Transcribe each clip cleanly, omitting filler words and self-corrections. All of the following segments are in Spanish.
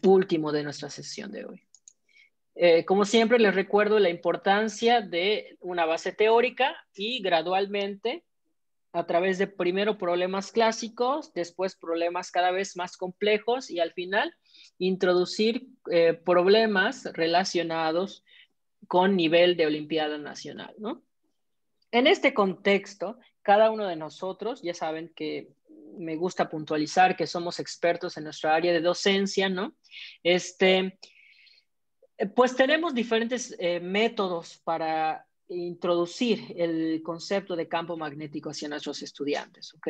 último de nuestra sesión de hoy. Como siempre, les recuerdo la importancia de una base teórica y gradualmente, a través de primero problemas clásicos, después problemas cada vez más complejos y al final introducir problemas relacionados con nivel de Olimpiada Nacional, ¿no? En este contexto, cada uno de nosotros, ya saben que me gusta puntualizar que somos expertos en nuestra área de docencia, ¿no? Pues tenemos diferentes métodos para introducir el concepto de campo magnético hacia nuestros estudiantes, ¿ok?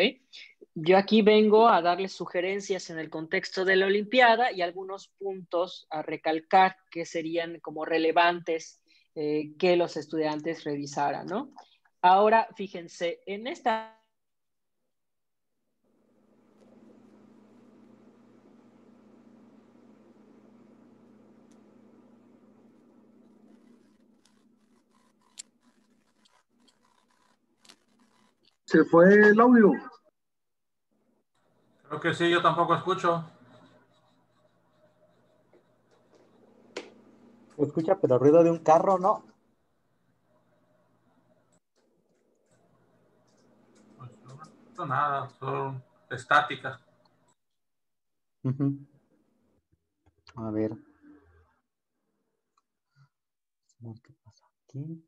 Yo aquí vengo a darles sugerencias en el contexto de la Olimpiada y algunos puntos a recalcar que serían como relevantes que los estudiantes revisaran, ¿no? Ahora, fíjense, en esta... Se fue el audio. Creo que sí, yo tampoco escucho. Se escucha, pero ruido de un carro, ¿no? Pues no escucho nada, son estáticas. A ver. ¿Qué pasa aquí?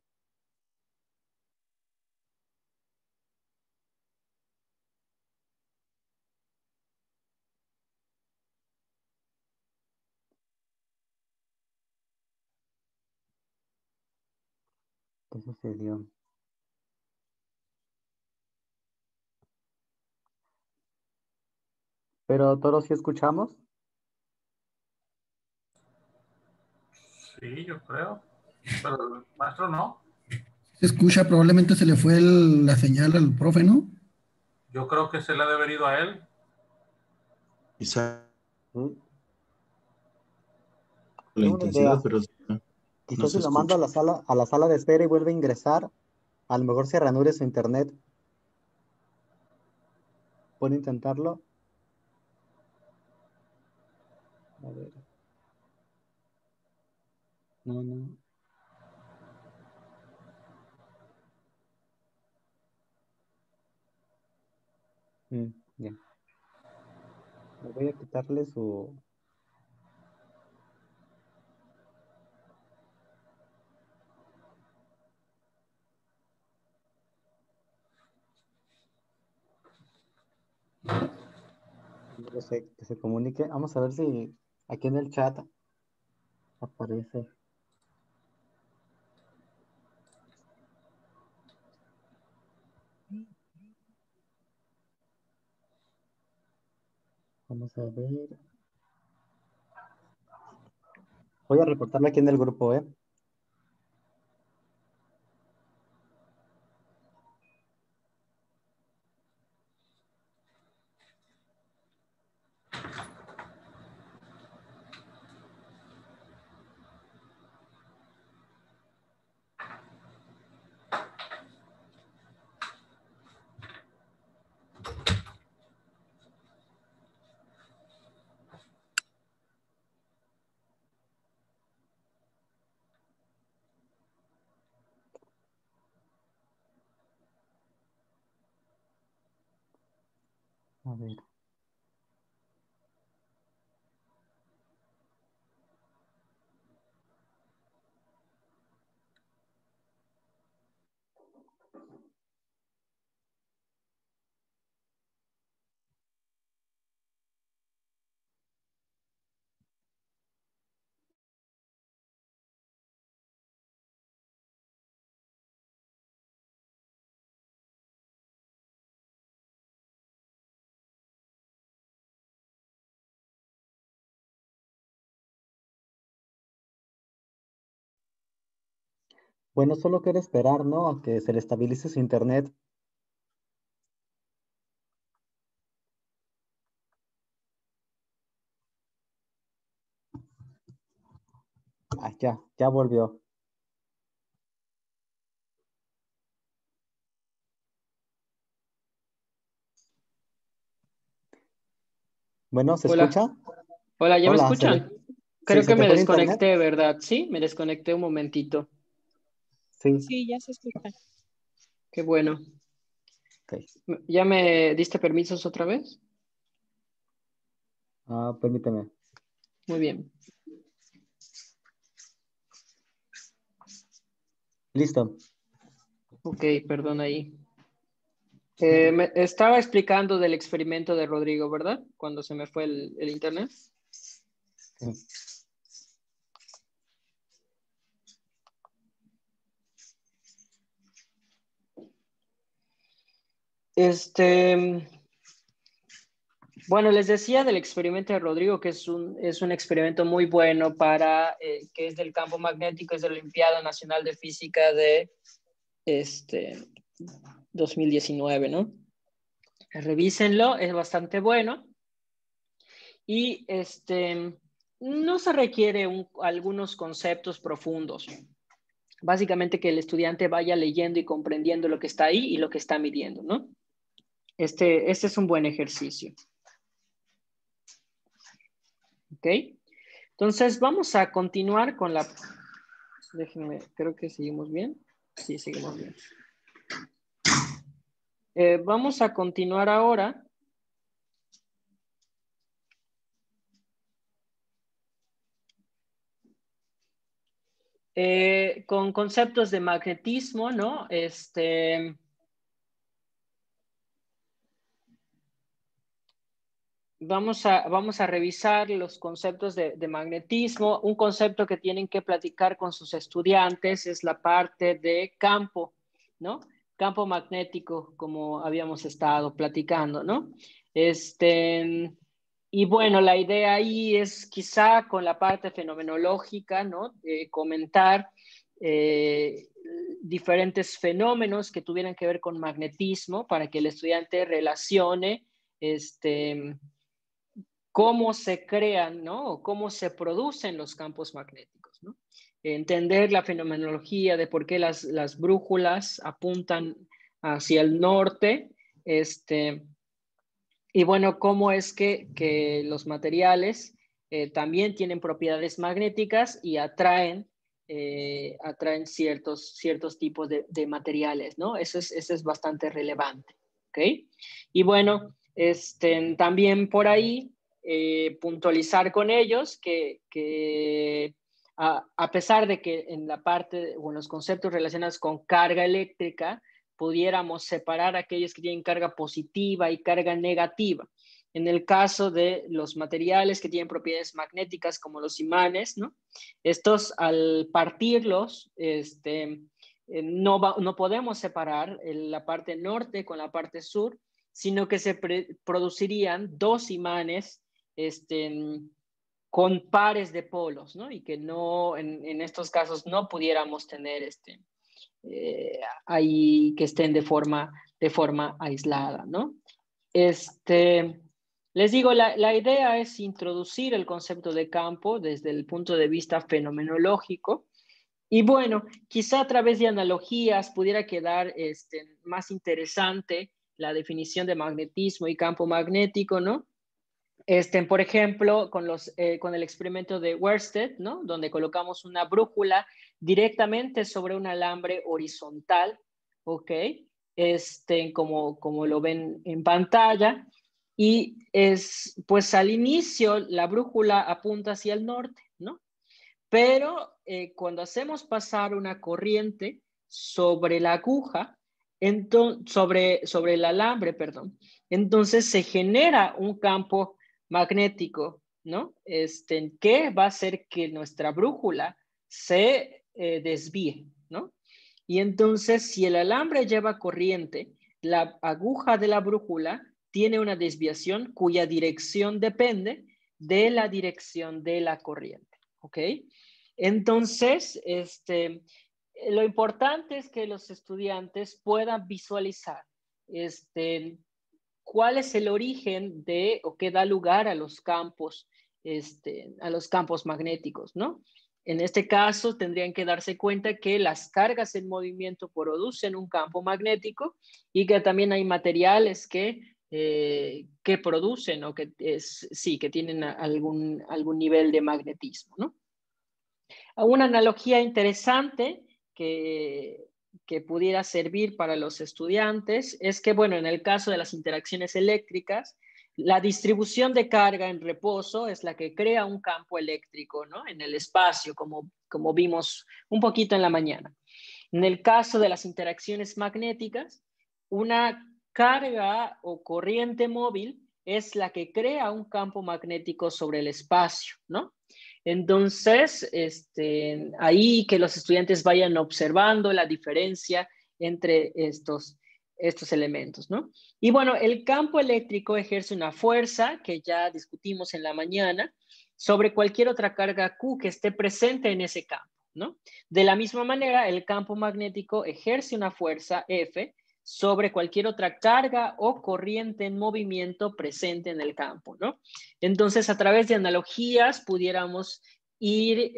¿Qué sucedió? Pero todos sí escuchamos. Sí, yo creo. Pero el maestro no. Se escucha, probablemente se le fue la señal al profe, ¿no? Yo creo que se le ha de haber ido a él. Quizá Tengo la una idea. intensidad, pero no Quizás se si lo mando escucha. a la sala de espera y vuelve a ingresar, a lo mejor se reanude su internet. ¿Puedo intentarlo? A ver. No. Bien. Le voy a quitarle su... No sé, que se comunique. Vamos a ver si aquí en el chat aparece. Vamos a ver. Voy a reportarlo aquí en el grupo, ¿eh? A ver. Bueno, solo quiero esperar, ¿no? A que se le estabilice su internet. Ah, ya volvió. Bueno, ¿se Hola. escucha? Hola, ¿ya me Hola, escuchan? sí, Creo se que te me fue el internet. desconecté, ¿verdad? Sí, me desconecté un momentito. Sí, Sí, ya se escucha. Qué bueno. ok. ¿Ya me diste permisos otra vez? Permíteme. Muy bien. Listo. Ok, perdón ahí. Me estaba explicando del experimento de Rodrigo, ¿verdad? Cuando se me fue el internet. Sí. Bueno, les decía del experimento de Rodrigo, que es un experimento muy bueno para, que es del campo magnético, es de la Olimpiada Nacional de Física de 2019, ¿no? Revísenlo, es bastante bueno. Y no se requiere algunos conceptos profundos. Básicamente que el estudiante vaya leyendo y comprendiendo lo que está ahí y lo que está midiendo, ¿no? Este es un buen ejercicio. ¿Ok? Entonces vamos a continuar con la... Déjenme, creo que seguimos bien. Sí, seguimos bien. Vamos a continuar ahora. Con conceptos de magnetismo, ¿no? Vamos a revisar los conceptos de magnetismo. Un concepto que tienen que platicar con sus estudiantes es la parte de campo, ¿no? Campo magnético, como habíamos estado platicando, ¿no? Y bueno, la idea ahí es quizá con la parte fenomenológica, ¿no? Comentar diferentes fenómenos que tuvieran que ver con magnetismo para que el estudiante relacione cómo se crean, ¿no? O cómo se producen los campos magnéticos, ¿no? Entender la fenomenología de por qué las brújulas apuntan hacia el norte, y bueno, cómo es que los materiales también tienen propiedades magnéticas y atraen ciertos tipos de materiales, ¿no? Eso es bastante relevante, ¿ok? Y bueno, también por ahí puntualizar con ellos que a pesar de que en la parte o en los conceptos relacionados con carga eléctrica, pudiéramos separar aquellos que tienen carga positiva y carga negativa. En el caso de los materiales que tienen propiedades magnéticas como los imanes, ¿no? Estos al partirlos, no podemos separar la parte norte con la parte sur, sino que se producirían dos imanes con pares de polos, ¿no? Y que no, en estos casos no pudiéramos tener ahí que estén de forma aislada, ¿no? Les digo, la idea es introducir el concepto de campo desde el punto de vista fenomenológico y bueno, quizá a través de analogías pudiera quedar más interesante la definición de magnetismo y campo magnético, ¿no? Por ejemplo, con el experimento de Worsted, ¿no? Donde colocamos una brújula directamente sobre un alambre horizontal, ¿ok? Como lo ven en pantalla. Y pues al inicio la brújula apunta hacia el norte, ¿no? Pero cuando hacemos pasar una corriente sobre la aguja, sobre el alambre, perdón, entonces se genera un campo magnético, ¿no? Que va a hacer que nuestra brújula se desvíe, ¿no? Y entonces, si el alambre lleva corriente, la aguja de la brújula tiene una desviación cuya dirección depende de la dirección de la corriente, ¿ok? Entonces, lo importante es que los estudiantes puedan visualizar cuál es el origen de o qué da lugar a los campos magnéticos, ¿no? En este caso, tendrían que darse cuenta que las cargas en movimiento producen un campo magnético y que también hay materiales que que producen o que, sí, que tienen algún nivel de magnetismo, ¿no? Una analogía interesante que pudiera servir para los estudiantes es que, bueno, en el caso de las interacciones eléctricas, la distribución de carga en reposo es la que crea un campo eléctrico, ¿no? En el espacio, como vimos un poquito en la mañana. En el caso de las interacciones magnéticas, una carga o corriente móvil es la que crea un campo magnético sobre el espacio, ¿no? Entonces, ahí que los estudiantes vayan observando la diferencia entre estos elementos, ¿no? Y bueno, el campo eléctrico ejerce una fuerza que ya discutimos en la mañana sobre cualquier otra carga Q que esté presente en ese campo, ¿no? De la misma manera, el campo magnético ejerce una fuerza F sobre cualquier otra carga o corriente en movimiento presente en el campo, ¿no? Entonces, a través de analogías pudiéramos ir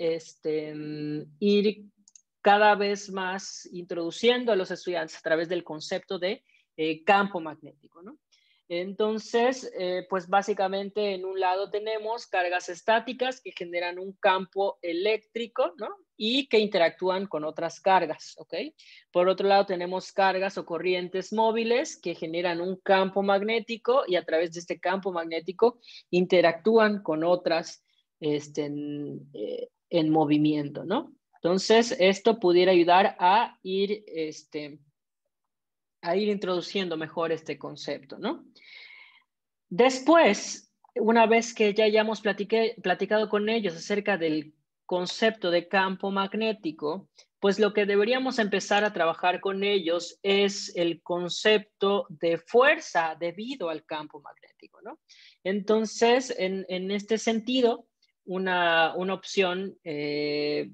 cada vez más introduciendo a los estudiantes a través del concepto de campo magnético, ¿no? Entonces, pues básicamente en un lado tenemos cargas estáticas que generan un campo eléctrico, ¿no? Y que interactúan con otras cargas, ¿ok? Por otro lado tenemos cargas o corrientes móviles que generan un campo magnético y a través de este campo magnético interactúan con otras en movimiento, ¿no? Entonces, esto pudiera ayudar a ir introduciendo mejor este concepto, ¿no? Después, una vez que ya hayamos platicado con ellos acerca del concepto de campo magnético, pues lo que deberíamos empezar a trabajar con ellos es el concepto de fuerza debido al campo magnético, ¿no? Entonces, en este sentido, una opción de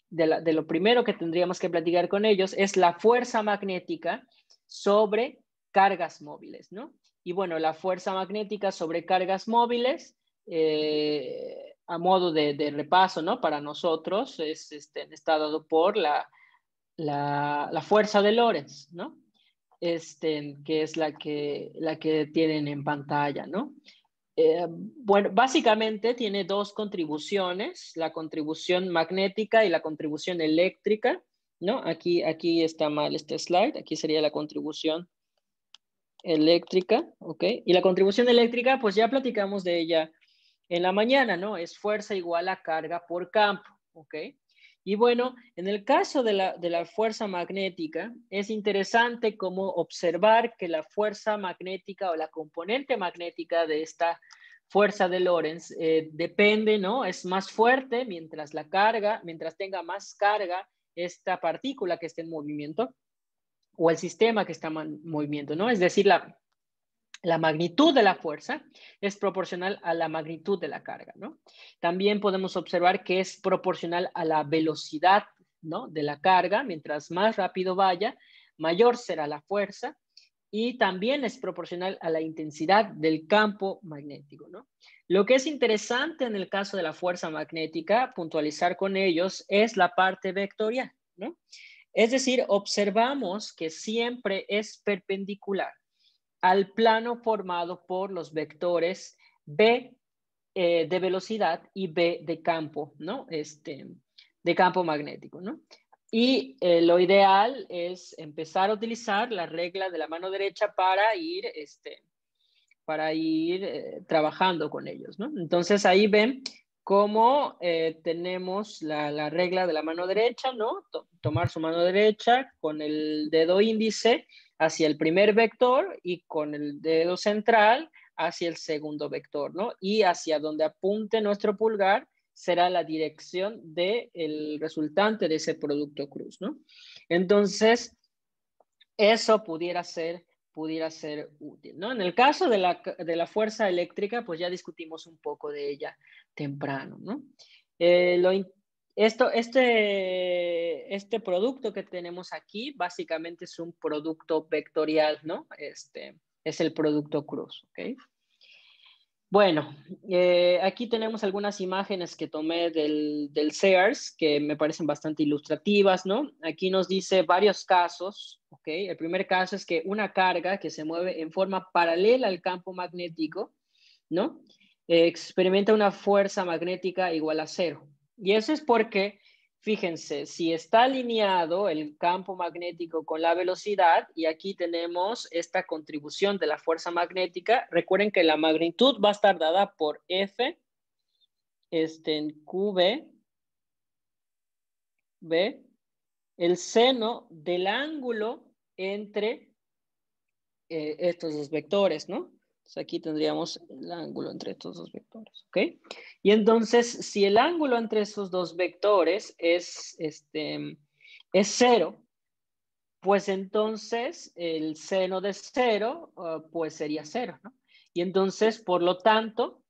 lo primero que tendríamos que platicar con ellos es la fuerza magnética sobre cargas móviles, ¿no? Y bueno, la fuerza magnética sobre cargas móviles, a modo de repaso, ¿no? Para nosotros, está dado por la fuerza de Lorentz, ¿no? Que es la que tienen en pantalla, ¿no? Bueno, básicamente tiene dos contribuciones, la contribución magnética y la contribución eléctrica, ¿no? Aquí está mal este slide, aquí sería la contribución eléctrica, ¿ok? Y la contribución eléctrica, pues ya platicamos de ella en la mañana, ¿no? Es fuerza igual a carga por campo, ¿ok? Y bueno, en el caso de la fuerza magnética, es interesante como observar que la fuerza magnética o la componente magnética de esta fuerza de Lorentz depende, ¿no? Es más fuerte mientras tenga más carga esta partícula que esté en movimiento o el sistema que está en movimiento, ¿no? Es decir, la magnitud de la fuerza es proporcional a la magnitud de la carga, ¿no? También podemos observar que es proporcional a la velocidad, ¿no? De la carga. Mientras más rápido vaya, mayor será la fuerza. Y también es proporcional a la intensidad del campo magnético, ¿no? Lo que es interesante en el caso de la fuerza magnética, puntualizar con ellos, es la parte vectorial, ¿no? Es decir, observamos que siempre es perpendicular al plano formado por los vectores B de velocidad y B de campo, ¿no? De campo magnético, ¿no? Y lo ideal es empezar a utilizar la regla de la mano derecha para ir trabajando con ellos, ¿no? Entonces ahí ven cómo tenemos la regla de la mano derecha, ¿no? Tomar su mano derecha con el dedo índice hacia el primer vector y con el dedo central hacia el segundo vector, ¿no? Y hacia donde apunte nuestro pulgar será la dirección del resultante de ese producto cruz, ¿no? Entonces, eso pudiera ser útil, ¿no? En el caso de la fuerza eléctrica, pues ya discutimos un poco de ella temprano, ¿no? Este producto que tenemos aquí básicamente es un producto vectorial, ¿no? Es el producto cruz, ¿ok? Bueno, aquí tenemos algunas imágenes que tomé del Sears que me parecen bastante ilustrativas, ¿no? Aquí nos dice varios casos, ¿ok? El primer caso es que una carga que se mueve en forma paralela al campo magnético, ¿no? Experimenta una fuerza magnética igual a 0. Y eso es porque, fíjense, si está alineado el campo magnético con la velocidad, y aquí tenemos esta contribución de la fuerza magnética, recuerden que la magnitud va a estar dada por F en QB, ¿ve? El seno del ángulo entre estos dos vectores, ¿no? Entonces aquí tendríamos el ángulo entre estos dos vectores, ¿ok? Y entonces, si el ángulo entre esos dos vectores es 0, pues entonces el seno de 0, pues sería 0, ¿no? Y entonces, por lo tanto,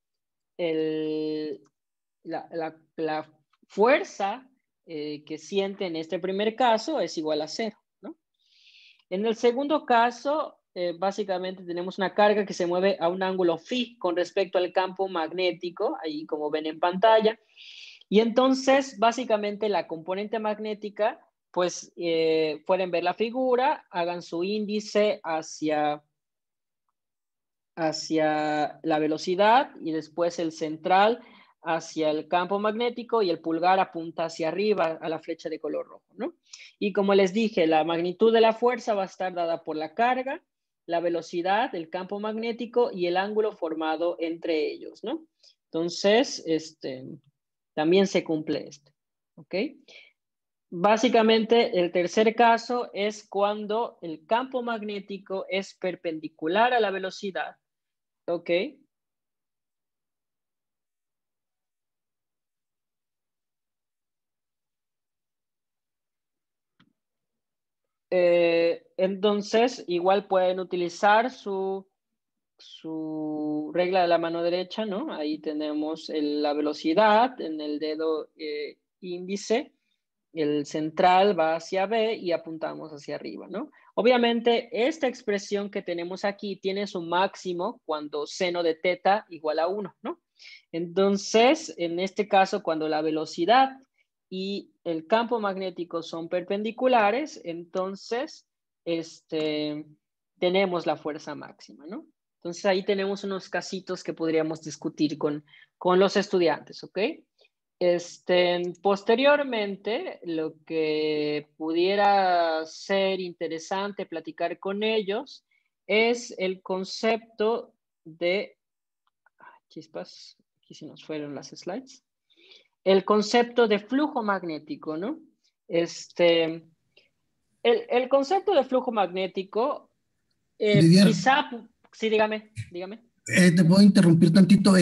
la fuerza que siente en este primer caso es igual a 0, ¿no? En el segundo caso, básicamente tenemos una carga que se mueve a un ángulo phi con respecto al campo magnético, ahí como ven en pantalla. Y entonces, básicamente la componente magnética, pues pueden ver la figura, hagan su índice hacia la velocidad y después el central hacia el campo magnético y el pulgar apunta hacia arriba a la flecha de color rojo, ¿no? Y como les dije, la magnitud de la fuerza va a estar dada por la carga, la velocidad, el campo magnético y el ángulo formado entre ellos, ¿no? Entonces, también se cumple esto, ¿ok? Básicamente, el tercer caso es cuando el campo magnético es perpendicular a la velocidad, ¿ok? Entonces, igual pueden utilizar su regla de la mano derecha, ¿no? Ahí tenemos la velocidad en el dedo índice, el central va hacia B y apuntamos hacia arriba, ¿no? Obviamente, esta expresión que tenemos aquí tiene su máximo cuando seno de teta igual a 1, ¿no? Entonces, en este caso, cuando la velocidad y el campo magnético son perpendiculares, entonces tenemos la fuerza máxima, ¿no? Entonces ahí tenemos unos casitos que podríamos discutir con los estudiantes, ¿ok? Posteriormente, lo que pudiera ser interesante platicar con ellos es el concepto de, chispas, aquí se nos fueron las slides, el concepto de flujo magnético, ¿no? El concepto de flujo magnético, Didier, quizá, sí, dígame. te puedo interrumpir tantito.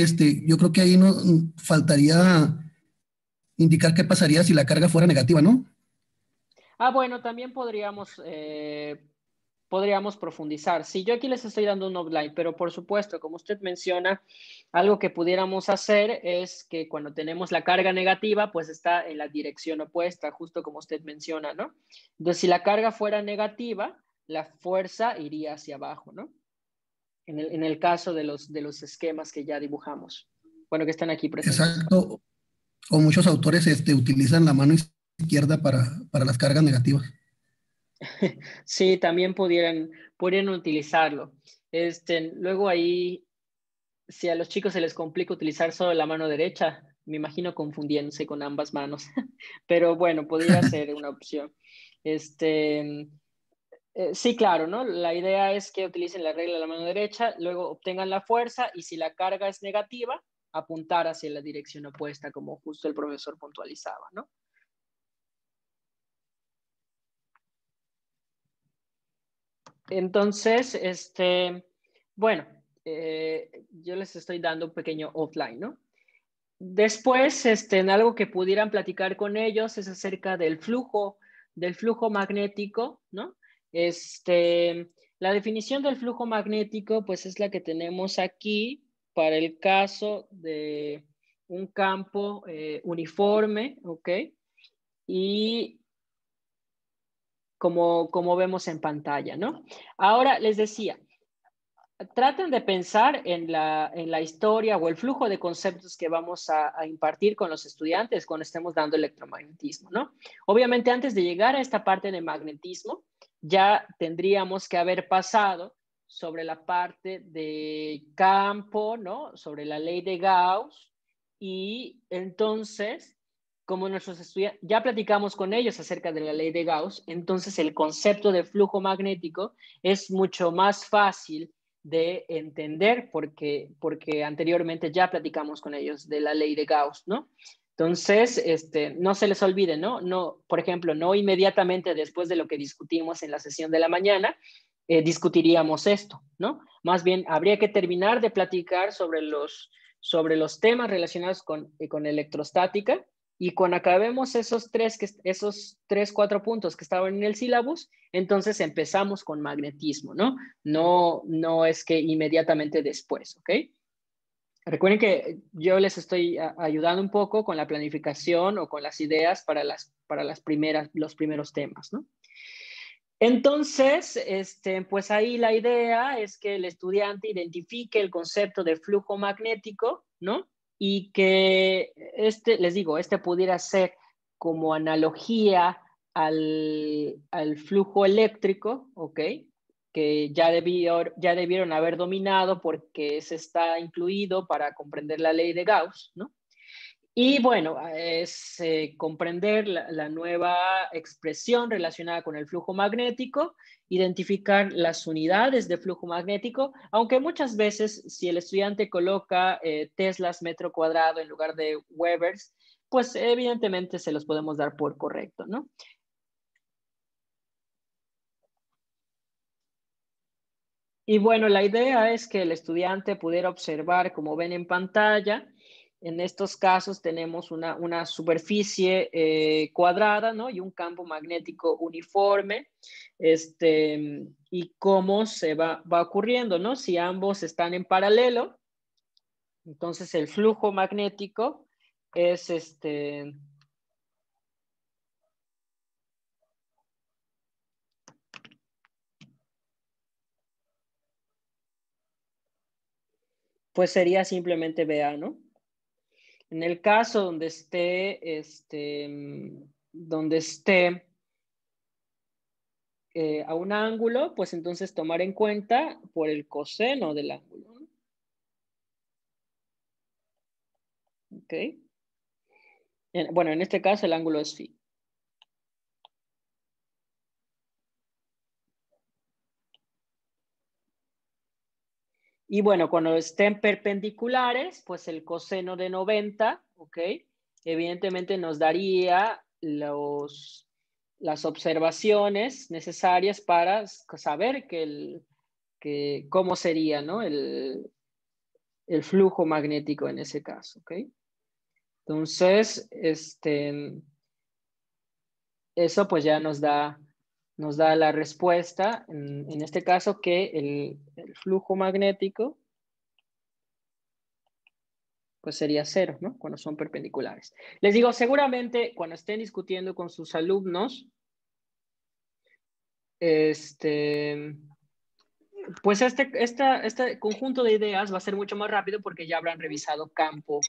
Yo creo que ahí no faltaría indicar qué pasaría si la carga fuera negativa, ¿no? Bueno, también podríamos profundizar. Sí, yo aquí les estoy dando un outline, pero por supuesto, como usted menciona, algo que pudiéramos hacer es que cuando tenemos la carga negativa, pues está en la dirección opuesta, justo como usted menciona, ¿no? Entonces, si la carga fuera negativa, la fuerza iría hacia abajo, ¿no? En el caso de los esquemas que ya dibujamos. Bueno, que están aquí presentes. Exacto. O muchos autores utilizan la mano izquierda para las cargas negativas. Sí, también pudieran utilizarlo. Luego ahí, si a los chicos se les complica utilizar solo la mano derecha, me imagino confundiéndose con ambas manos. Pero bueno, podría ser una opción. Sí, claro, ¿no? La idea es que utilicen la regla de la mano derecha, luego obtengan la fuerza y si la carga es negativa, apuntar hacia la dirección opuesta, como justo el profesor puntualizaba, ¿no? Entonces, bueno, yo les estoy dando un pequeño outline, ¿no? Después, en algo que pudieran platicar con ellos es acerca del flujo magnético, ¿no? La definición del flujo magnético, pues es la que tenemos aquí para el caso de un campo uniforme, ¿ok? Y como vemos en pantalla, ¿no? Ahora les decía, traten de pensar en la historia o el flujo de conceptos que vamos a impartir con los estudiantes cuando estemos dando electromagnetismo, ¿no? Obviamente, antes de llegar a esta parte de magnetismo, ya tendríamos que haber pasado sobre la parte de campo, ¿no? Sobre la ley de Gauss, y entonces, como nuestros estudiantes, ya platicamos con ellos acerca de la ley de Gauss, entonces el concepto de flujo magnético es mucho más fácil de entender porque anteriormente ya platicamos con ellos de la ley de Gauss, ¿no? Entonces, no se les olvide, ¿no? No, por ejemplo, no inmediatamente después de lo que discutimos en la sesión de la mañana, discutiríamos esto, ¿no? Más bien, habría que terminar de platicar sobre los temas relacionados con electrostática, y cuando acabemos esos 4 puntos que estaban en el sílabus, entonces empezamos con magnetismo, ¿no? No es que inmediatamente después, ¿ok? Recuerden que yo les estoy ayudando un poco con la planificación o con las ideas para los primeros temas, ¿no? Entonces, pues ahí la idea es que el estudiante identifique el concepto de flujo magnético, ¿no? Y que les digo, pudiera ser como analogía al flujo eléctrico, ¿ok? Que ya debieron haber dominado porque se está incluido para comprender la ley de Gauss, ¿no? Y bueno, es comprender la nueva expresión relacionada con el flujo magnético, identificar las unidades de flujo magnético, aunque muchas veces si el estudiante coloca teslas metro cuadrado en lugar de Webers, pues evidentemente se los podemos dar por correcto, ¿no? Y bueno, la idea es que el estudiante pudiera observar, como ven en pantalla, en estos casos tenemos una superficie cuadrada, ¿no? Y un campo magnético uniforme, y cómo se va ocurriendo, ¿no? Si ambos están en paralelo, entonces el flujo magnético es pues sería simplemente BA, ¿no? En el caso donde esté, a un ángulo, pues entonces tomar en cuenta por el coseno del ángulo, ¿no? ¿Ok? Bueno, en este caso el ángulo es phi. Y bueno, cuando estén perpendiculares, pues el coseno de 90, ¿ok? Evidentemente nos daría las observaciones necesarias para saber cómo sería, ¿no? El flujo magnético en ese caso, ¿ok? Entonces, eso pues ya nos da la respuesta, en este caso, que el flujo magnético pues sería 0, ¿no? Cuando son perpendiculares. Les digo, seguramente cuando estén discutiendo con sus alumnos, pues este conjunto de ideas va a ser mucho más rápido porque ya habrán revisado campo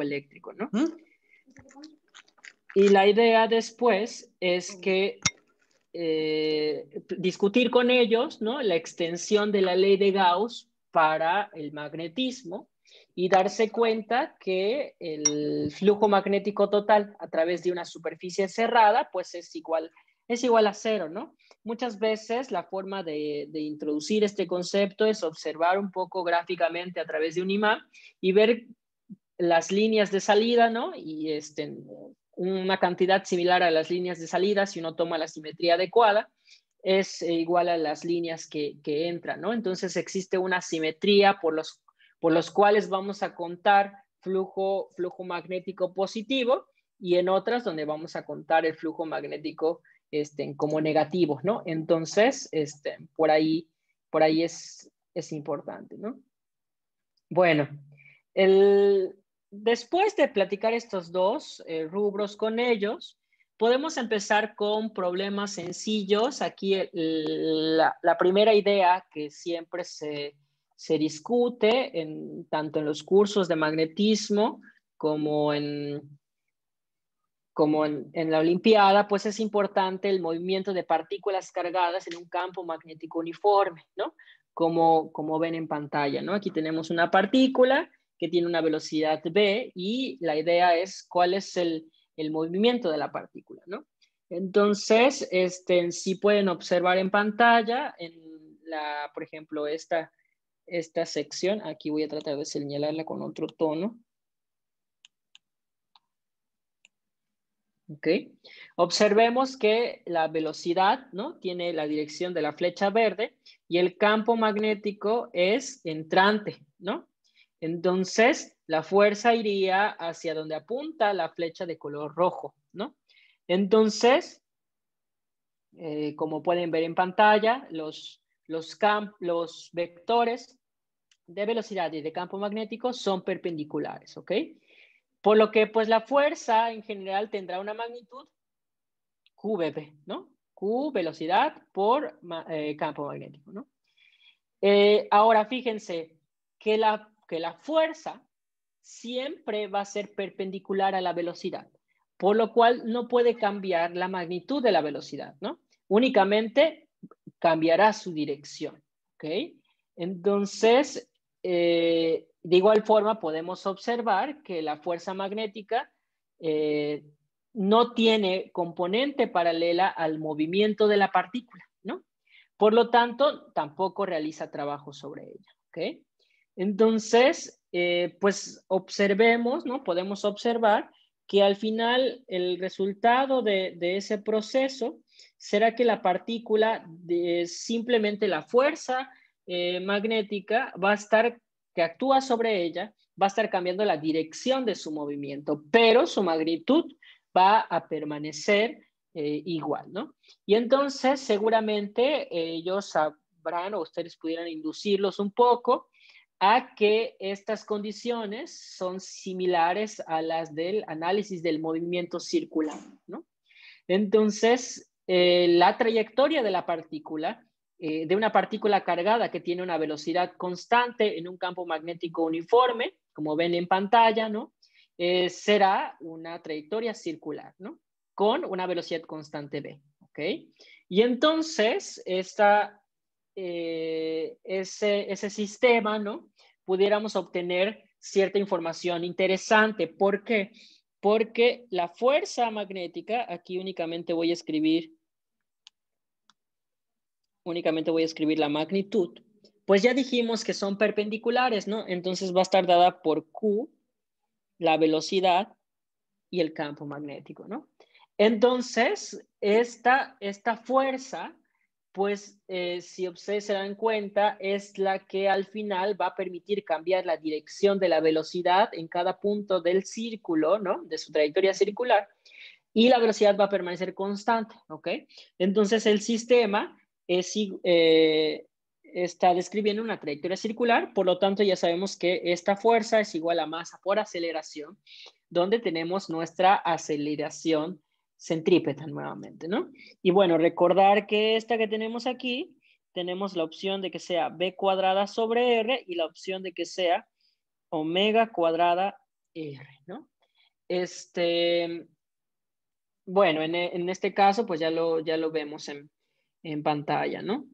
eléctrico, ¿no? Y la idea después es que discutir con ellos, ¿no? La extensión de la ley de Gauss para el magnetismo y darse cuenta que el flujo magnético total a través de una superficie cerrada pues es igual a 0, ¿no? Muchas veces la forma de introducir este concepto es observar un poco gráficamente a través de un imán y ver las líneas de salida, ¿no? Y una cantidad similar a las líneas de salida, si uno toma la simetría adecuada, es igual a las líneas que entran, ¿no? Entonces existe una simetría por los cuales vamos a contar flujo magnético positivo, y en otras donde vamos a contar el flujo magnético como negativo, ¿no? Entonces, por ahí es importante, ¿no? Bueno, después de platicar estos dos rubros con ellos, podemos empezar con problemas sencillos. Aquí la primera idea que siempre se se discute tanto en los cursos de magnetismo como en la Olimpiada, pues es importante el movimiento de partículas cargadas en un campo magnético uniforme, ¿no? Como ven en pantalla, ¿no? Aquí tenemos una partícula que tiene una velocidad v y la idea es cuál es el movimiento de la partícula, ¿no? Entonces, sí pueden observar en pantalla, por ejemplo, esta sección, aquí voy a tratar de señalarla con otro tono. ¿Ok? Observemos que la velocidad, ¿no? Tiene la dirección de la flecha verde y el campo magnético es entrante, ¿no? Entonces, la fuerza iría hacia donde apunta la flecha de color rojo, ¿no? Entonces, como pueden ver en pantalla, los vectores de velocidad y de campo magnético son perpendiculares, ¿ok? Por lo que, pues, la fuerza en general tendrá una magnitud QVP, ¿no? Q, velocidad, por campo magnético, ¿no? Ahora, fíjense que la fuerza siempre va a ser perpendicular a la velocidad, por lo cual no puede cambiar la magnitud de la velocidad, ¿no? Únicamente cambiará su dirección, ¿ok? Entonces, de igual forma podemos observar que la fuerza magnética no tiene componente paralela al movimiento de la partícula, ¿no? Por lo tanto, tampoco realiza trabajo sobre ella, ¿ok? Entonces, pues observemos, ¿no? Podemos observar que al final el resultado de ese proceso será que la partícula, simplemente la fuerza magnética va a estar, que actúa sobre ella, va a estar cambiando la dirección de su movimiento, pero su magnitud va a permanecer igual, ¿no? Y entonces seguramente ellos sabrán o ustedes pudieran inducirlos un poco a que estas condiciones son similares a las del análisis del movimiento circular, ¿no? Entonces, la trayectoria de la partícula, de una partícula cargada que tiene una velocidad constante en un campo magnético uniforme, como ven en pantalla, ¿no? Será una trayectoria circular, ¿no? Con una velocidad constante v, ¿ok? Y entonces, ese sistema, ¿no? Pudiéramos obtener cierta información interesante. ¿Por qué? Porque la fuerza magnética, aquí únicamente voy a escribir la magnitud, pues ya dijimos que son perpendiculares, ¿no? Entonces va a estar dada por Q, la velocidad y el campo magnético, ¿no? Entonces, esta fuerza, pues si ustedes se dan cuenta, es la que al final va a permitir cambiar la dirección de la velocidad en cada punto del círculo, ¿no? De su trayectoria circular, y la velocidad va a permanecer constante, ¿ok? Entonces el sistema está describiendo una trayectoria circular, por lo tanto ya sabemos que esta fuerza es igual a masa por aceleración, donde tenemos nuestra aceleración centrípeta nuevamente, ¿no? Y bueno, recordar que esta que tenemos aquí, tenemos la opción de que sea b cuadrada sobre r y la opción de que sea omega cuadrada r, ¿no? Bueno, en este caso, pues ya lo vemos en pantalla, ¿no?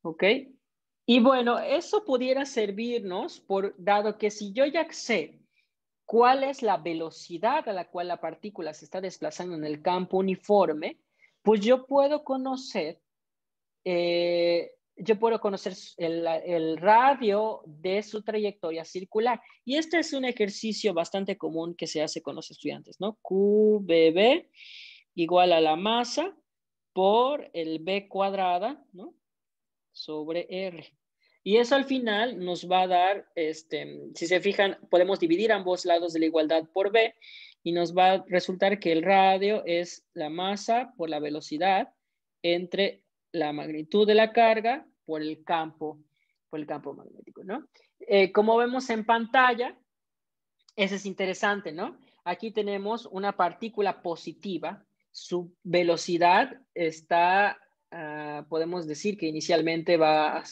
¿Ok? Y bueno, eso pudiera servirnos dado que si yo ya sé cuál es la velocidad a la cual la partícula se está desplazando en el campo uniforme, pues yo puedo conocer el radio de su trayectoria circular. Y este es un ejercicio bastante común que se hace con los estudiantes, ¿no? QBB igual a la masa por el B cuadrada, ¿no? Sobre R. Y eso al final nos va a dar, si se fijan, podemos dividir ambos lados de la igualdad por B y nos va a resultar que el radio es la masa por la velocidad entre la magnitud de la carga por el campo magnético, ¿no? Como vemos en pantalla, eso es interesante, ¿no? Aquí tenemos una partícula positiva, su velocidad está podemos decir que inicialmente va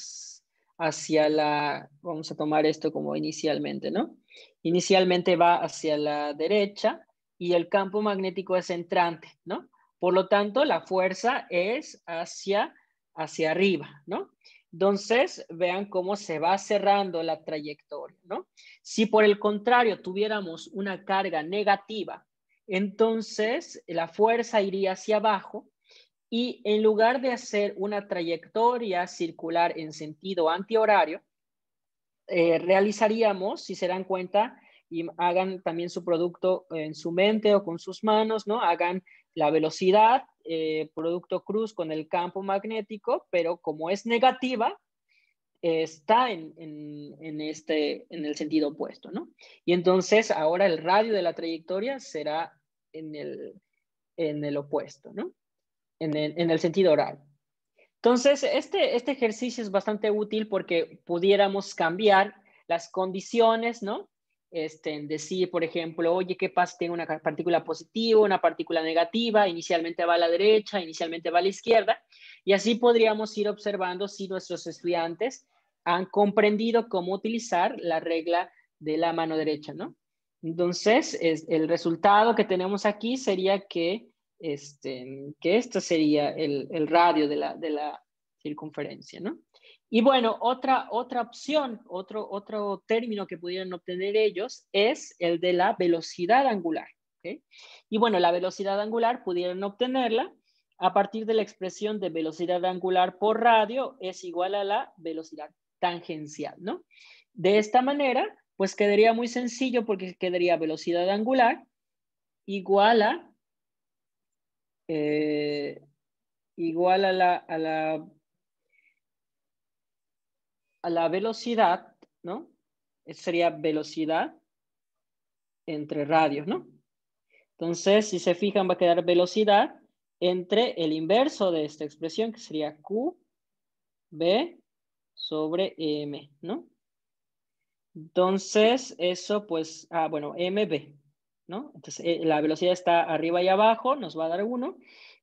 hacia la, vamos a tomar esto como inicialmente, ¿no? Inicialmente va hacia la derecha y el campo magnético es entrante, ¿no? Por lo tanto, la fuerza es hacia arriba, ¿no? Entonces, vean cómo se va cerrando la trayectoria, ¿no? Si por el contrario tuviéramos una carga negativa, entonces la fuerza iría hacia abajo y en lugar de hacer una trayectoria circular en sentido antihorario, realizaríamos, si se dan cuenta, y hagan también su producto en su mente o con sus manos, ¿no? Hagan la velocidad, producto cruz con el campo magnético, pero como es negativa, está en el sentido opuesto, ¿no? Y entonces ahora el radio de la trayectoria será en el opuesto, ¿no? En el sentido horario. Entonces, este ejercicio es bastante útil porque pudiéramos cambiar las condiciones, ¿no? Decir, por ejemplo, oye, ¿qué pasa? Tengo una partícula positiva, una partícula negativa, inicialmente va a la derecha, inicialmente va a la izquierda, y así podríamos ir observando si nuestros estudiantes han comprendido cómo utilizar la regla de la mano derecha, ¿no? Entonces, el resultado que tenemos aquí sería que este sería el radio de la circunferencia, ¿no? Y bueno, otra opción, otro término que pudieran obtener ellos es el de la velocidad angular, ¿okay? Y bueno, la velocidad angular pudieran obtenerla a partir de la expresión de velocidad angular por radio es igual a la velocidad tangencial, ¿no? De esta manera, pues quedaría muy sencillo porque quedaría velocidad angular igual a la velocidad, ¿no? Sería velocidad entre radios, ¿no? Entonces, si se fijan, va a quedar velocidad entre el inverso de esta expresión, que sería QB sobre M, ¿no? Entonces, eso pues, bueno, MB, ¿no? Entonces, la velocidad está arriba y abajo, nos va a dar 1,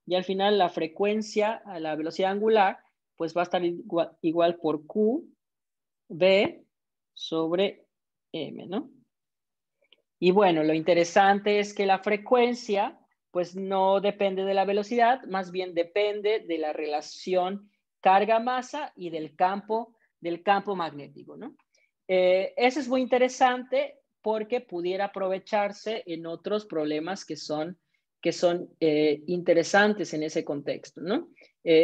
y al final la frecuencia, la velocidad angular, pues va a estar igual por QB sobre M, ¿no? Y bueno, lo interesante es que la frecuencia, pues no depende de la velocidad, más bien depende de la relación carga-masa y del campo magnético, ¿no? Eso es muy interesante porque pudiera aprovecharse en otros problemas que son interesantes en ese contexto, ¿no?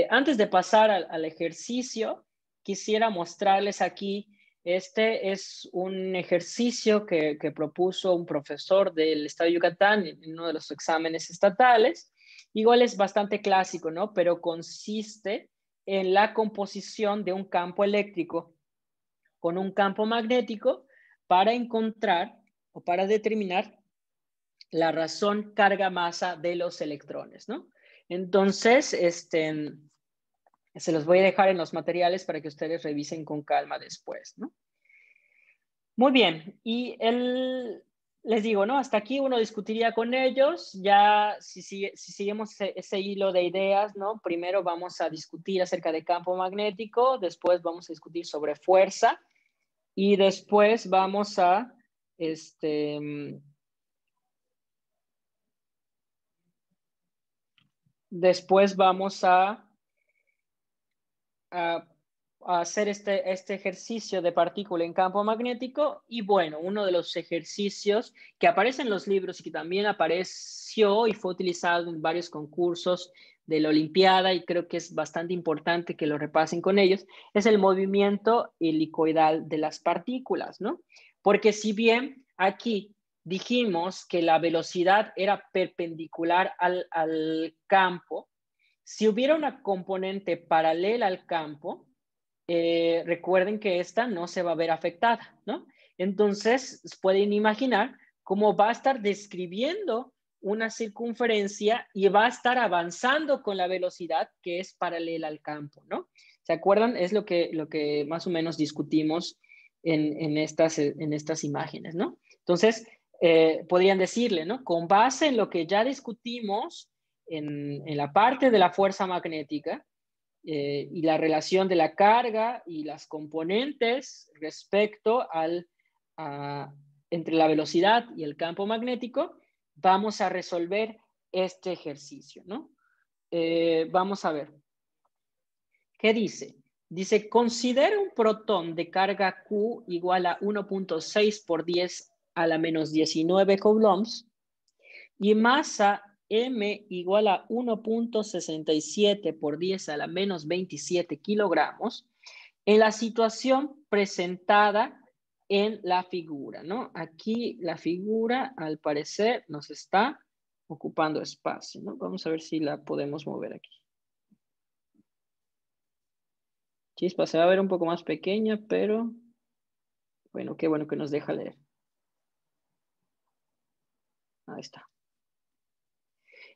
Antes de pasar al ejercicio, quisiera mostrarles aquí, este es un ejercicio que propuso un profesor del estado de Yucatán en uno de los exámenes estatales. Igual es bastante clásico, ¿no? Pero consiste en la composición de un campo eléctrico con un campo magnético para encontrar o para determinar la razón carga-masa de los electrones, ¿no? Entonces, se los voy a dejar en los materiales para que ustedes revisen con calma después, ¿no? Muy bien, y les digo, ¿no? Hasta aquí uno discutiría con ellos, ya si seguimos ese hilo de ideas, ¿no? Primero vamos a discutir acerca de campo magnético, después vamos a discutir sobre fuerza, y después vamos a, a hacer este ejercicio de partícula en campo magnético. Y bueno, uno de los ejercicios que aparece en los libros y que también apareció y fue utilizado en varios concursos de la Olimpiada, y creo que es bastante importante que lo repasen con ellos, es el movimiento helicoidal de las partículas, ¿no? Porque si bien aquí dijimos que la velocidad era perpendicular al campo, si hubiera una componente paralela al campo, recuerden que esta no se va a ver afectada, ¿no? Entonces, pueden imaginar cómo va a estar describiendo una circunferencia y va a estar avanzando con la velocidad que es paralela al campo, ¿no? ¿Se acuerdan? Es lo que más o menos discutimos en estas imágenes, ¿no? Entonces, podrían decirle, ¿no? Con base en lo que ya discutimos en la parte de la fuerza magnética, y la relación de la carga y las componentes respecto entre la velocidad y el campo magnético, vamos a resolver este ejercicio, ¿no? Vamos a ver. ¿Qué dice? Dice, considera un protón de carga Q igual a 1.6 por 10 a la menos 19 coulombs y masa M igual a 1.67 por 10 a la menos 27 kilogramos en la situación presentada en la figura, ¿no? Aquí la figura, al parecer, nos está ocupando espacio, ¿no? Vamos a ver si la podemos mover aquí. Chispa, se va a ver un poco más pequeña, pero bueno, qué bueno que nos deja leer. Ahí está.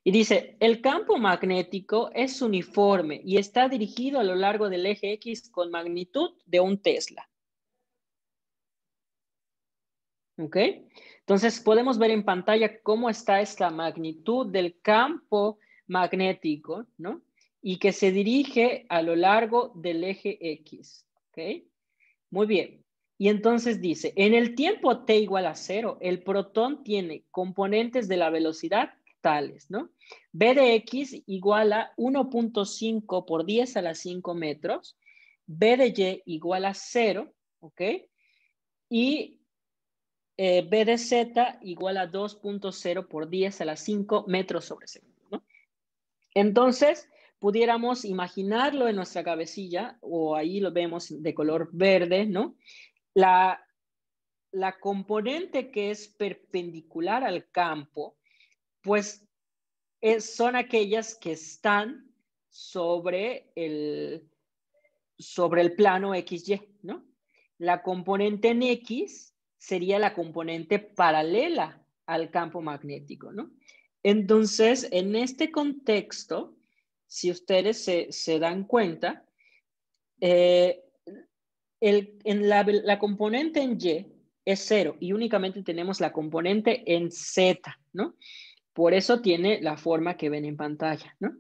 Y dice, el campo magnético es uniforme y está dirigido a lo largo del eje X con magnitud de 1 Tesla. ¿Ok? Entonces podemos ver en pantalla cómo está esta magnitud del campo magnético, ¿no? Y que se dirige a lo largo del eje X. ¿Ok? Muy bien. Y entonces dice, en el tiempo t igual a 0, el protón tiene componentes de la velocidad tales, ¿no? B de X igual a 1.5 por 10 a la 5 metros. B de Y igual a 0, ¿ok? Y B de Z igual a 2.0 por 10 a la 5 metros sobre segundo, ¿no? Entonces, pudiéramos imaginarlo en nuestra cabecilla, o ahí lo vemos de color verde, ¿no? La componente que es perpendicular al campo, pues son aquellas que están sobre el plano XY, ¿no? La componente en X sería la componente paralela al campo magnético, ¿no? Entonces, en este contexto, si ustedes se dan cuenta, la componente en Y es 0 y únicamente tenemos la componente en Z, ¿no? Por eso tiene la forma que ven en pantalla, ¿no?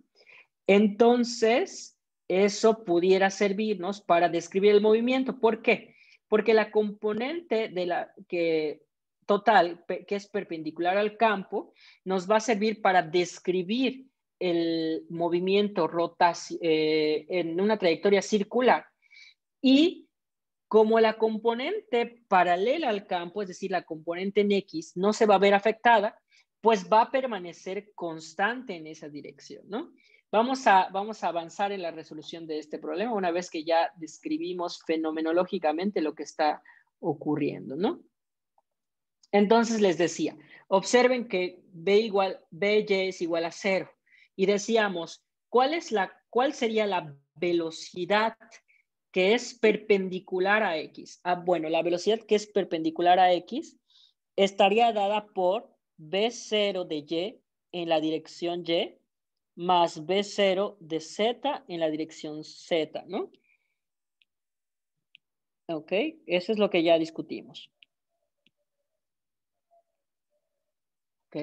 Entonces, eso pudiera servirnos para describir el movimiento. ¿Por qué? Porque la componente total, que es perpendicular al campo, nos va a servir para describir el movimiento en una trayectoria circular. Y como la componente paralela al campo, es decir, la componente en X, no se va a ver afectada, pues va a permanecer constante en esa dirección, ¿no? Vamos a avanzar en la resolución de este problema una vez que ya describimos fenomenológicamente lo que está ocurriendo, ¿no? Entonces les decía, observen que BY es igual a 0 y decíamos, ¿cuál sería la velocidad que es perpendicular a X? Bueno, la velocidad que es perpendicular a X estaría dada por B0 de Y en la dirección Y más B0 de Z en la dirección Z, ¿no? Ok, eso es lo que ya discutimos. Ok,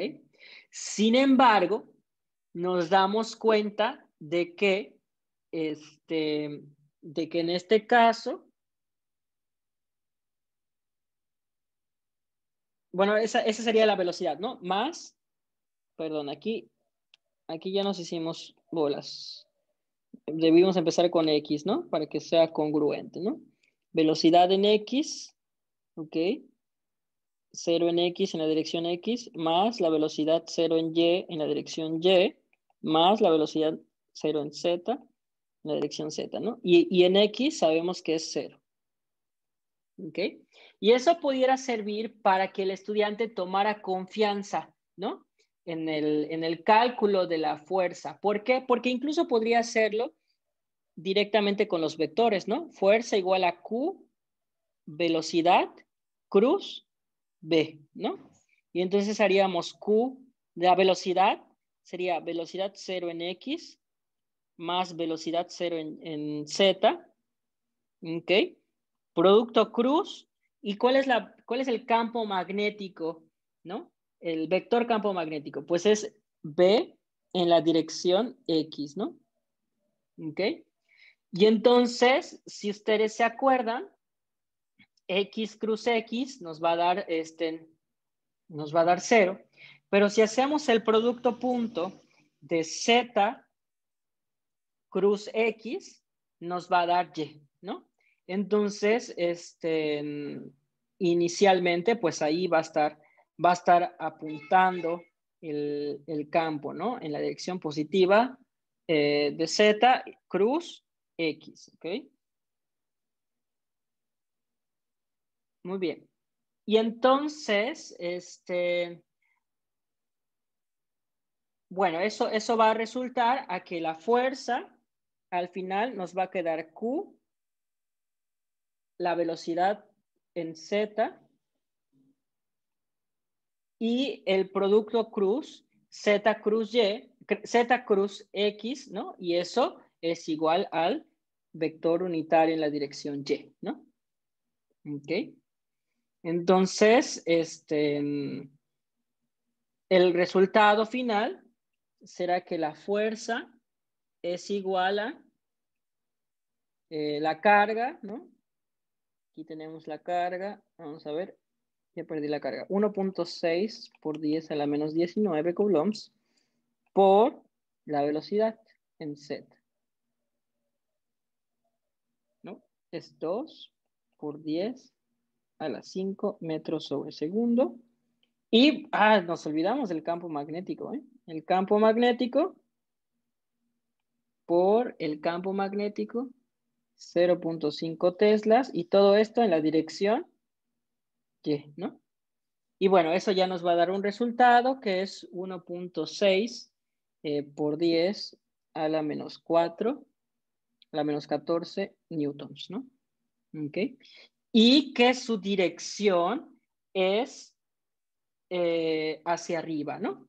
sin embargo, nos damos cuenta de que en este caso, bueno, esa sería la velocidad, ¿no? Más, perdón, aquí ya nos hicimos bolas. Debimos empezar con X, ¿no? Para que sea congruente, ¿no? Velocidad en X, ¿ok? 0 en X en la dirección X, más la velocidad 0 en Y en la dirección Y, más la velocidad 0 en Z en la dirección Z, ¿no? Y en X sabemos que es 0. ¿Ok? Y eso pudiera servir para que el estudiante tomara confianza, ¿no? En el cálculo de la fuerza. ¿Por qué? Porque incluso podría hacerlo directamente con los vectores, ¿no? Fuerza igual a Q, velocidad, cruz, B, ¿no? Y entonces haríamos Q de la velocidad, sería velocidad 0 en X, más velocidad 0 en Z, ¿ok? Producto cruz, ¿y cuál es el campo magnético, ¿no? El vector campo magnético, pues es B en la dirección X, ¿no? ¿Ok? Y entonces, si ustedes se acuerdan, X cruz X nos va a dar, nos va a dar 0. Pero si hacemos el producto punto de Z cruz X, nos va a dar Y, ¿no? Entonces, inicialmente, pues ahí va a estar apuntando el campo, ¿no? En la dirección positiva de Z cruz X, ¿ok? Muy bien. Y entonces, bueno, eso va a resultar a que la fuerza al final nos va a quedar Q, la velocidad en Z, y el producto cruz, Z cruz Y, Z cruz X, ¿no? Y eso es igual al vector unitario en la dirección Y, ¿no? Ok. Entonces, el resultado final será que la fuerza es igual a la carga, ¿no? Aquí tenemos la carga, vamos a ver, ya perdí la carga, 1.6 por 10 a la menos 19 coulombs por la velocidad en Z, ¿no? Es 2 por 10 a la 5 metros sobre segundo. Y, nos olvidamos del campo magnético, ¿eh? El campo magnético por el campo magnético, 0.5 teslas, y todo esto en la dirección Y, ¿no? Y bueno, eso ya nos va a dar un resultado que es 1.6 por 10 a la menos 4, a la menos 14 newtons, ¿no? Ok. Y que su dirección es hacia arriba, ¿no?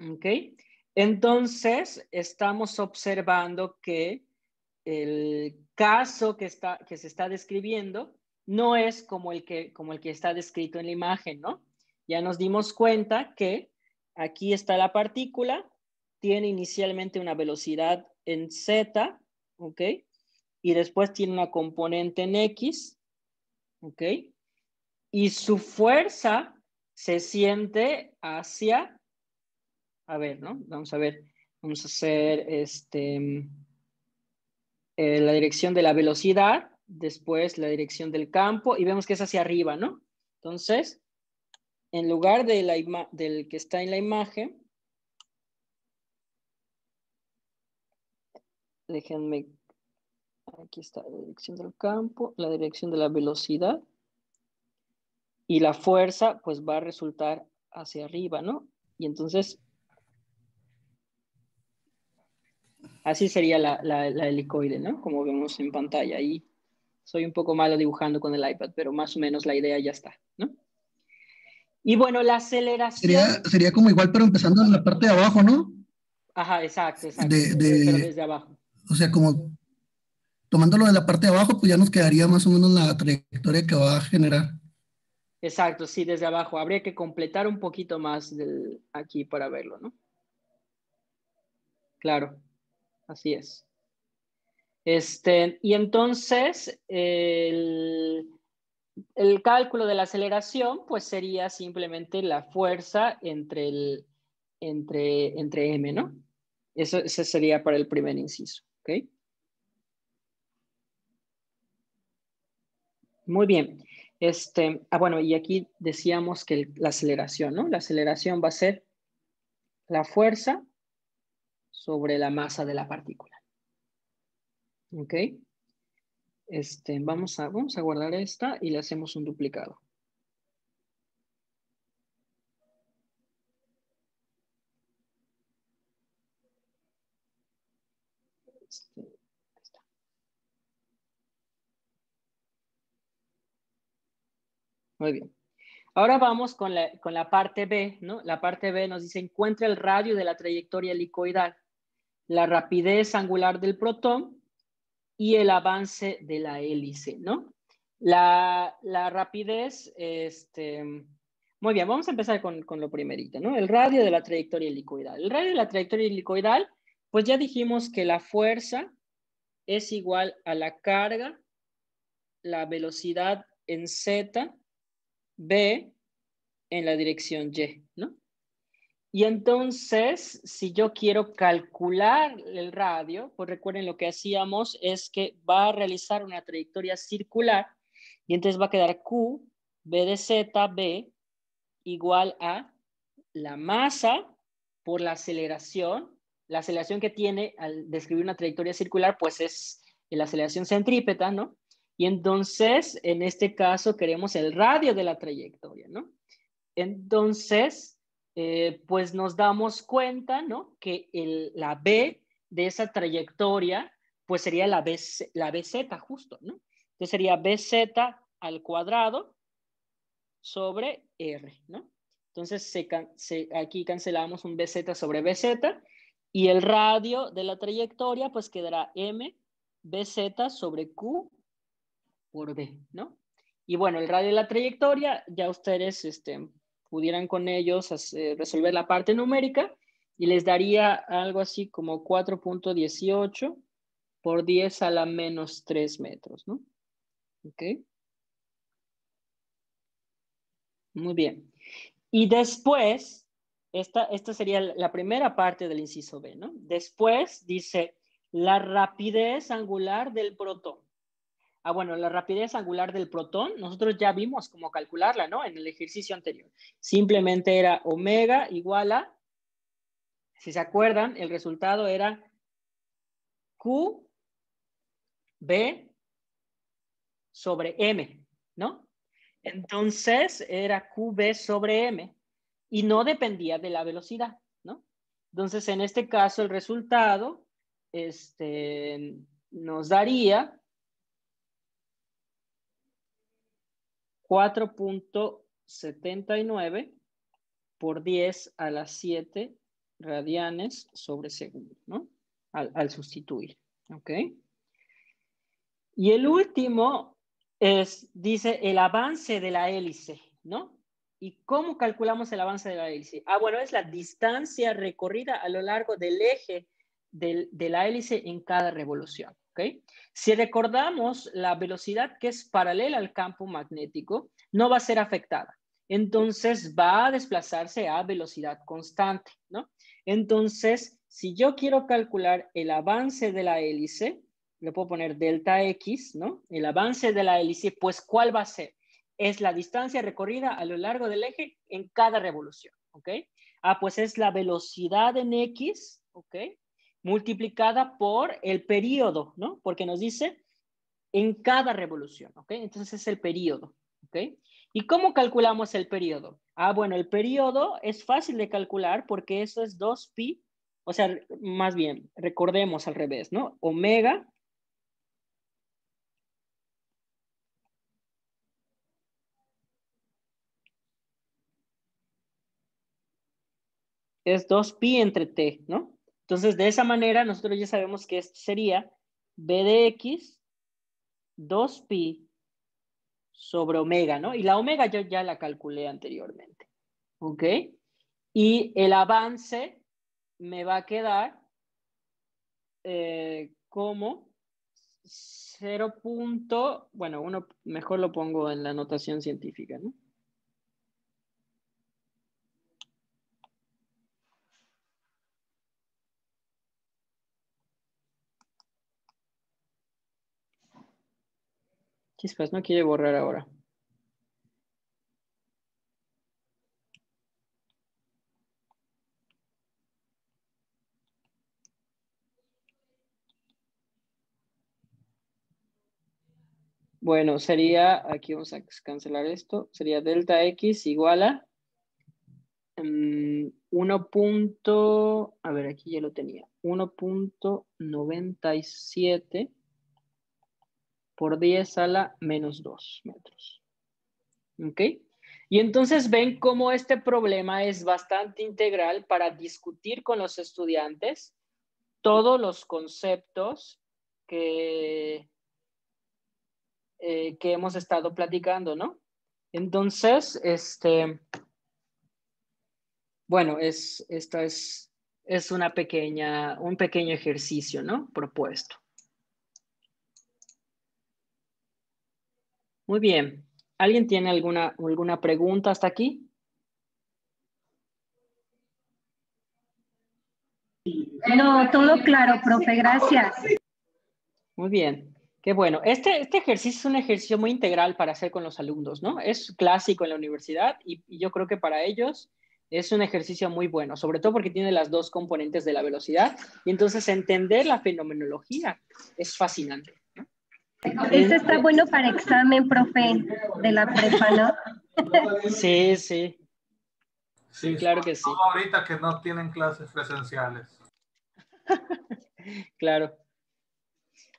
Ok. Entonces, estamos observando que el caso que se está describiendo no es como el que está descrito en la imagen, ¿no? Ya nos dimos cuenta que aquí está la partícula, tiene inicialmente una velocidad en Z, ¿ok? Y después tiene una componente en X, ¿ok? Y su fuerza se siente hacia, a ver, ¿no? Vamos a ver, vamos a hacer la dirección de la velocidad, después la dirección del campo, y vemos que es hacia arriba, ¿no? Entonces, en lugar de del que está en la imagen, déjenme, aquí está la dirección del campo, la dirección de la velocidad, y la fuerza, pues va a resultar hacia arriba, ¿no? Y entonces, así sería la helicoide, ¿no? Como vemos en pantalla. Ahí soy un poco malo dibujando con el iPad, pero más o menos la idea ya está, ¿no? Y bueno, la aceleración... Sería como igual, pero empezando en la parte de abajo, ¿no? Ajá, exacto. Pero De, desde abajo. o sea, como tomándolo de la parte de abajo, pues ya nos quedaría más o menos la trayectoria que va a generar. Exacto, sí, desde abajo. Habría que completar un poquito más aquí para verlo, ¿no? Claro, así es. Y entonces, el cálculo de la aceleración, pues sería simplemente la fuerza entre M, ¿no? Eso sería para el primer inciso, ¿ok? Muy bien. Bueno, y aquí decíamos que la aceleración, ¿no? La aceleración va a ser la fuerza sobre la masa de la partícula. ¿Ok? Vamos a guardar esta y le hacemos un duplicado. Está. Muy bien. Ahora vamos con la parte B, ¿no? La parte B nos dice, encuentra el radio de la trayectoria helicoidal, la rapidez angular del protón y el avance de la hélice, ¿no? La rapidez, muy bien, vamos a empezar con lo primerito, ¿no? El radio de la trayectoria helicoidal. El radio de la trayectoria helicoidal, pues ya dijimos que la fuerza es igual a la carga, la velocidad en Z, B en la dirección Y, ¿no? Y entonces, si yo quiero calcular el radio, pues recuerden lo que hacíamos es que va a realizar una trayectoria circular y entonces va a quedar Q, B de Z, B, igual a la masa por la aceleración. La aceleración que tiene al describir una trayectoria circular, pues es la aceleración centrípeta, ¿no? Y entonces, en este caso, queremos el radio de la trayectoria, ¿no? Entonces, pues nos damos cuenta, ¿no? Que la B de esa trayectoria, pues sería la BZ justo, ¿no? Entonces sería BZ al cuadrado sobre R, ¿no? Entonces aquí cancelamos un BZ sobre BZ y el radio de la trayectoria pues quedará M BZ sobre Q por B, ¿no? Y bueno, el radio de la trayectoria, ya ustedes pudieran con ellos resolver la parte numérica y les daría algo así como 4.18 por 10 a la menos 3 metros, ¿no? ¿Ok? Muy bien. Y después, esta sería la primera parte del inciso B, ¿no? Después dice la rapidez angular del protón. Ah, bueno, la rapidez angular del protón, nosotros ya vimos cómo calcularla, ¿no? En el ejercicio anterior. Simplemente era omega igual a, si se acuerdan, el resultado era Q B sobre M, ¿no? Entonces era QB sobre M y no dependía de la velocidad, ¿no? Entonces, en este caso, el resultado nos daría 4.79 por 10 a las 7 radianes sobre segundo, ¿no? Al sustituir, ¿ok? Y el último dice el avance de la hélice, ¿no? ¿Y cómo calculamos el avance de la hélice? Ah, bueno, es la distancia recorrida a lo largo del eje de la hélice en cada revolución, ¿ok? Si recordamos la velocidad que es paralela al campo magnético, no va a ser afectada. Entonces va a desplazarse a velocidad constante, ¿no? Entonces, si yo quiero calcular el avance de la hélice, le puedo poner delta X, ¿no? El avance de la hélice, pues ¿cuál va a ser? Es la distancia recorrida a lo largo del eje en cada revolución, ¿ok? Ah, pues es la velocidad en X, ¿ok? Multiplicada por el periodo, ¿no? Porque nos dice en cada revolución, ¿ok? Entonces es el periodo, ¿ok? ¿Y cómo calculamos el periodo? Ah, bueno, el periodo es fácil de calcular porque eso es 2pi, o sea, más bien, recordemos al revés, ¿no? Omega es 2pi entre t, ¿no? Entonces, de esa manera, nosotros ya sabemos que esto sería b de x 2pi sobre omega, ¿no? Y la omega yo ya la calculé anteriormente, ¿ok? Y el avance me va a quedar como 0. Bueno, uno mejor lo pongo en la notación científica, ¿no? Chispas, no quiere borrar ahora. Bueno, sería, aquí vamos a cancelar esto, sería delta X igual a 1. A ver, aquí ya lo tenía, 1.97 por 10 a la menos 2 metros. ¿Ok? Y entonces ven cómo este problema es bastante integral para discutir con los estudiantes todos los conceptos que hemos estado platicando, ¿no? Entonces, bueno, esta es un pequeño ejercicio, ¿no? Propuesto. Muy bien. ¿Alguien tiene alguna pregunta hasta aquí? No, todo claro, profe, gracias. Muy bien. Qué bueno. Este ejercicio es un ejercicio muy integral para hacer con los alumnos, ¿no? Es clásico en la universidad y yo creo que para ellos es un ejercicio muy bueno, sobre todo porque tiene las dos componentes de la velocidad y entonces entender la fenomenología es fascinante, ¿no? Este está bueno para examen, profe, de la prepa, ¿no? Sí, sí. Sí, Claro sobre que sí. todo ahorita que no tienen clases presenciales. Claro.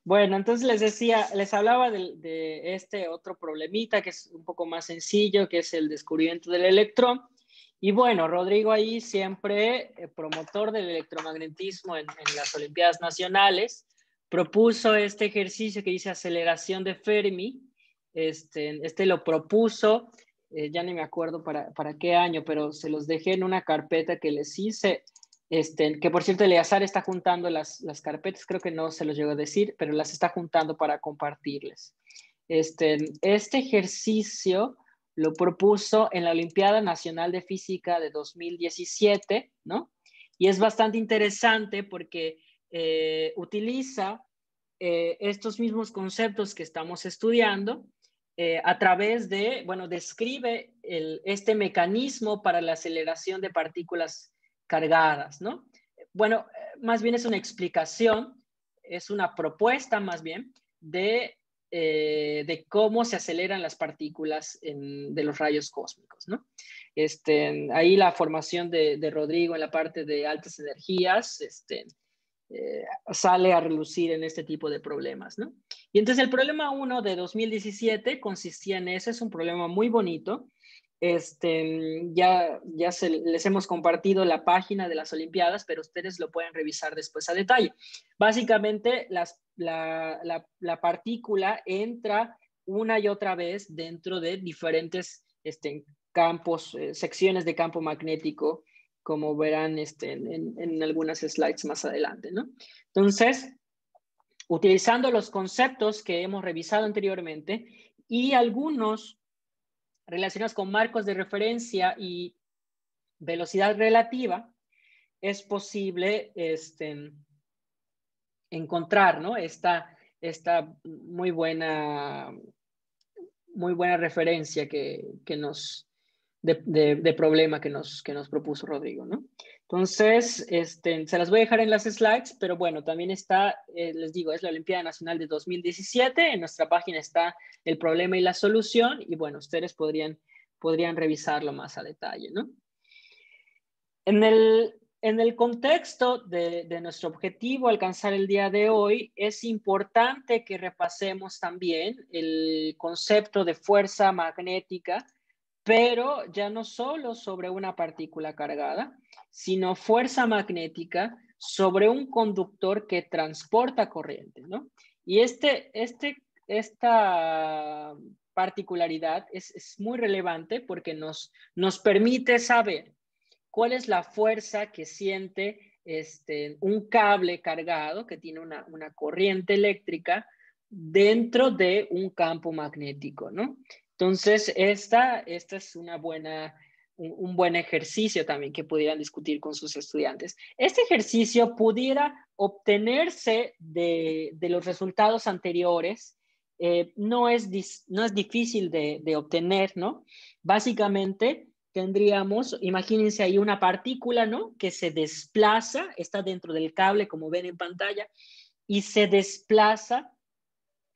Bueno, entonces les decía, les hablaba de este otro problemita que es un poco más sencillo, que es el descubrimiento del electrón. Y bueno, Rodrigo ahí siempre promotor del electromagnetismo en las Olimpiadas Nacionales, propuso este ejercicio que dice aceleración de Fermi. Este lo propuso, ya ni me acuerdo para qué año, pero se los dejé en una carpeta que les hice. Que por cierto, Eleazar está juntando las carpetas, creo que no se los llegó a decir, pero las está juntando para compartirles. Este ejercicio lo propuso en la Olimpiada Nacional de Física de 2017, ¿no? Y es bastante interesante porque utiliza estos mismos conceptos que estamos estudiando a través de, bueno, describe este mecanismo para la aceleración de partículas cargadas, ¿no? Bueno, más bien es una explicación, es una propuesta más bien de cómo se aceleran las partículas de los rayos cósmicos, ¿no? Ahí la formación de Rodrigo en la parte de altas energías, sale a relucir en este tipo de problemas, ¿no? Y entonces el problema 1 de 2017 consistía en eso, es un problema muy bonito. Ya les hemos compartido la página de las Olimpiadas, pero ustedes lo pueden revisar después a detalle. Básicamente, la partícula entra una y otra vez dentro de diferentes campos, secciones de campo magnético, como verán en algunas slides más adelante, ¿no? Entonces, utilizando los conceptos que hemos revisado anteriormente y algunos relacionados con marcos de referencia y velocidad relativa, es posible encontrar, ¿no? esta muy buena referencia de problema que nos propuso Rodrigo, ¿no? Entonces, se las voy a dejar en las slides, pero bueno, también está, les digo, es la Olimpiada Nacional de 2017, en nuestra página está el problema y la solución, y bueno, ustedes podrían revisarlo más a detalle, ¿no? En el contexto de nuestro objetivo alcanzar el día de hoy, es importante que repasemos también el concepto de fuerza magnética, pero ya no solo sobre una partícula cargada, sino fuerza magnética sobre un conductor que transporta corriente, ¿no? Y esta particularidad es muy relevante porque nos permite saber cuál es la fuerza que siente un cable cargado que tiene una corriente eléctrica dentro de un campo magnético, ¿no? Entonces, esta es un buen ejercicio también que pudieran discutir con sus estudiantes. Este ejercicio pudiera obtenerse de los resultados anteriores. No es difícil de obtener, ¿no? Básicamente, tendríamos, imagínense ahí una partícula, ¿no? Que se desplaza, está dentro del cable, como ven en pantalla, y se desplaza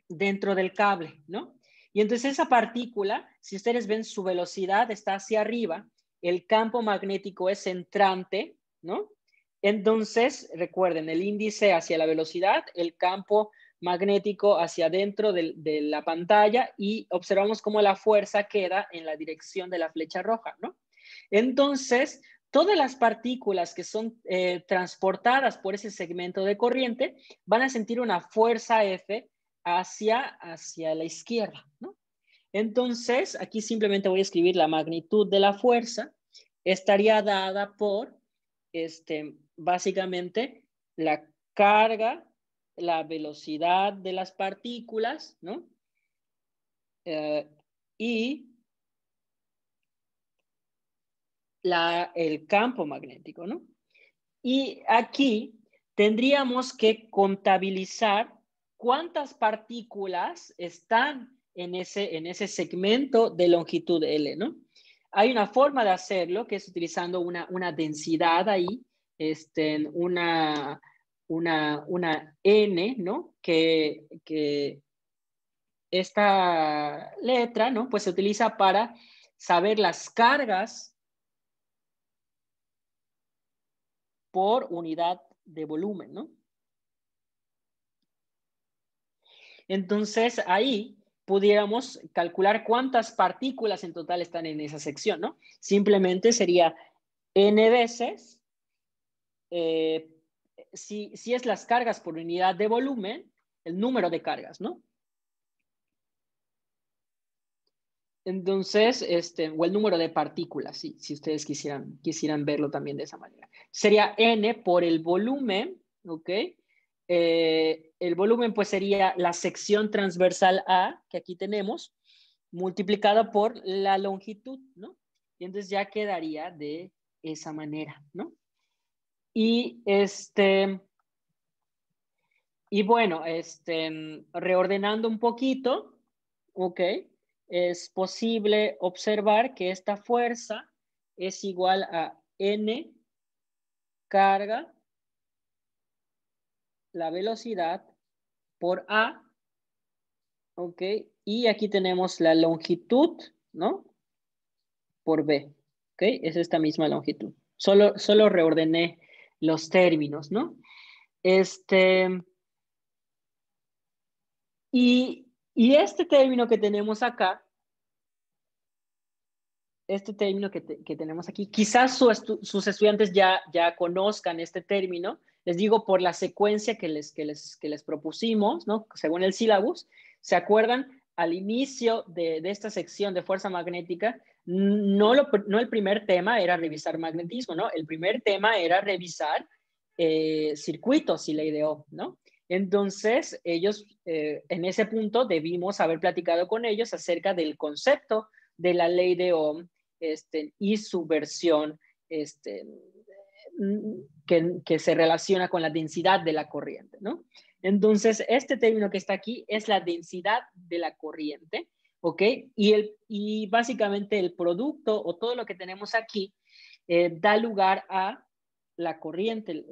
dentro del cable, ¿no? Y entonces esa partícula, si ustedes ven su velocidad está hacia arriba, el campo magnético es entrante, ¿no? Entonces, recuerden, el índice hacia la velocidad, el campo magnético hacia adentro de la pantalla y observamos cómo la fuerza queda en la dirección de la flecha roja, ¿no? Entonces, todas las partículas que son transportadas por ese segmento de corriente van a sentir una fuerza F hacia la izquierda, ¿no? Entonces, aquí simplemente voy a escribir la magnitud de la fuerza, estaría dada por, básicamente, la carga, la velocidad de las partículas, ¿no? y el campo magnético, ¿no? Y aquí tendríamos que contabilizar cuántas partículas están en ese segmento de longitud L, ¿no? Hay una forma de hacerlo que es utilizando una densidad ahí, una N, ¿no? Que esta letra, ¿no? Pues se utiliza para saber las cargas por unidad de volumen, ¿no? Entonces, ahí pudiéramos calcular cuántas partículas en total están en esa sección, ¿no? Simplemente sería n veces, si es las cargas por unidad de volumen, el número de cargas, ¿no? Entonces, o el número de partículas, si ustedes quisieran verlo también de esa manera. Sería n por el volumen, ¿ok? El volumen pues sería la sección transversal A, que aquí tenemos, multiplicada por la longitud, ¿no? Y entonces ya quedaría de esa manera, ¿no? Y bueno, reordenando un poquito, ¿ok? Es posible observar que esta fuerza es igual a N carga la velocidad por A, ¿ok? Y aquí tenemos la longitud, ¿no? Por B, ¿ok? Es esta misma longitud. Solo reordené los términos, ¿no? Y este término que tenemos acá, tenemos aquí, quizás sus estudiantes ya conozcan este término, les digo por la secuencia que les propusimos, ¿no? Según el sílabus, ¿se acuerdan? Al inicio de esta sección de fuerza magnética, no el primer tema era revisar magnetismo, ¿no? El primer tema era revisar circuitos y ley de Ohm, ¿no? Entonces, ellos, en ese punto, debimos haber platicado con ellos acerca del concepto de la ley de Ohm, y su versión que se relaciona con la densidad de la corriente, ¿no? Entonces, este término que está aquí es la densidad de la corriente, ¿ok? Y básicamente el producto o todo lo que tenemos aquí da lugar a la corriente,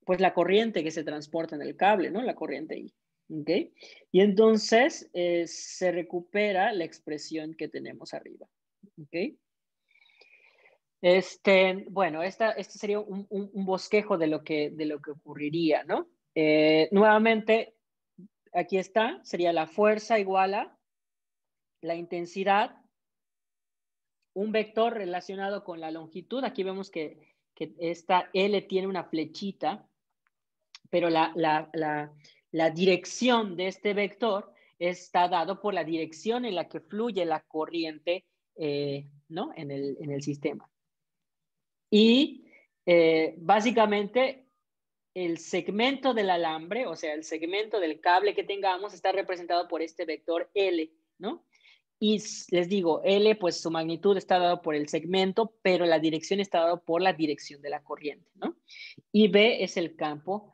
pues la corriente que se transporta en el cable, ¿no? La corriente I. ¿Ok? Y entonces se recupera la expresión que tenemos arriba. ¿Ok? Bueno, este sería un bosquejo de lo que ocurriría, ¿no? Nuevamente, aquí está, sería la fuerza igual a la intensidad, un vector relacionado con la longitud. Aquí vemos que esta L tiene una flechita, pero la dirección de este vector está dado por la dirección en la que fluye la corriente, ¿no? en el sistema. Y básicamente el segmento del alambre, o sea, el segmento del cable que tengamos está representado por este vector L, ¿no? Y les digo, L, pues su magnitud está dado por el segmento, pero la dirección está dado por la dirección de la corriente, ¿no? Y B es el campo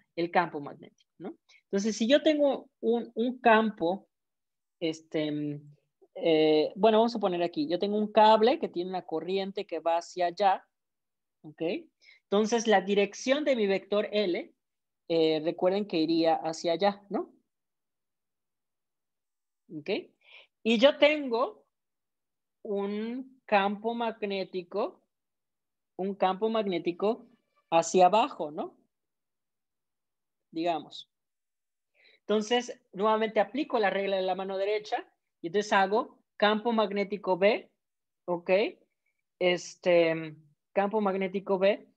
magnético, ¿no? Entonces, si yo tengo un campo, bueno, vamos a poner aquí, yo tengo un cable que tiene una corriente que va hacia allá, ¿ok? Entonces, la dirección de mi vector L, recuerden que iría hacia allá, ¿no? ¿Ok? Y yo tengo un campo magnético hacia abajo, ¿no? Digamos. Entonces, nuevamente aplico la regla de la mano derecha y entonces hago campo magnético B, ¿ok? Campo magnético B,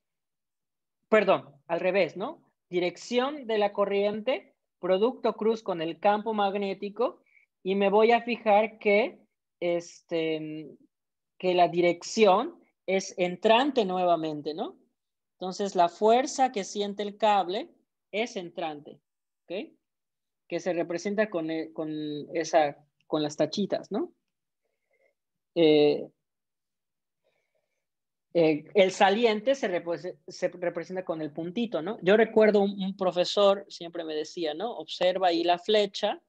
perdón, al revés, ¿no? Dirección de la corriente, producto cruz con el campo magnético y me voy a fijar que la dirección es entrante nuevamente, ¿no? Entonces, la fuerza que siente el cable es entrante, ¿ok? Que se representa con las tachitas, ¿no? El saliente se representa con el puntito, ¿no? Yo recuerdo un profesor siempre me decía, ¿no? Observa ahí la flecha.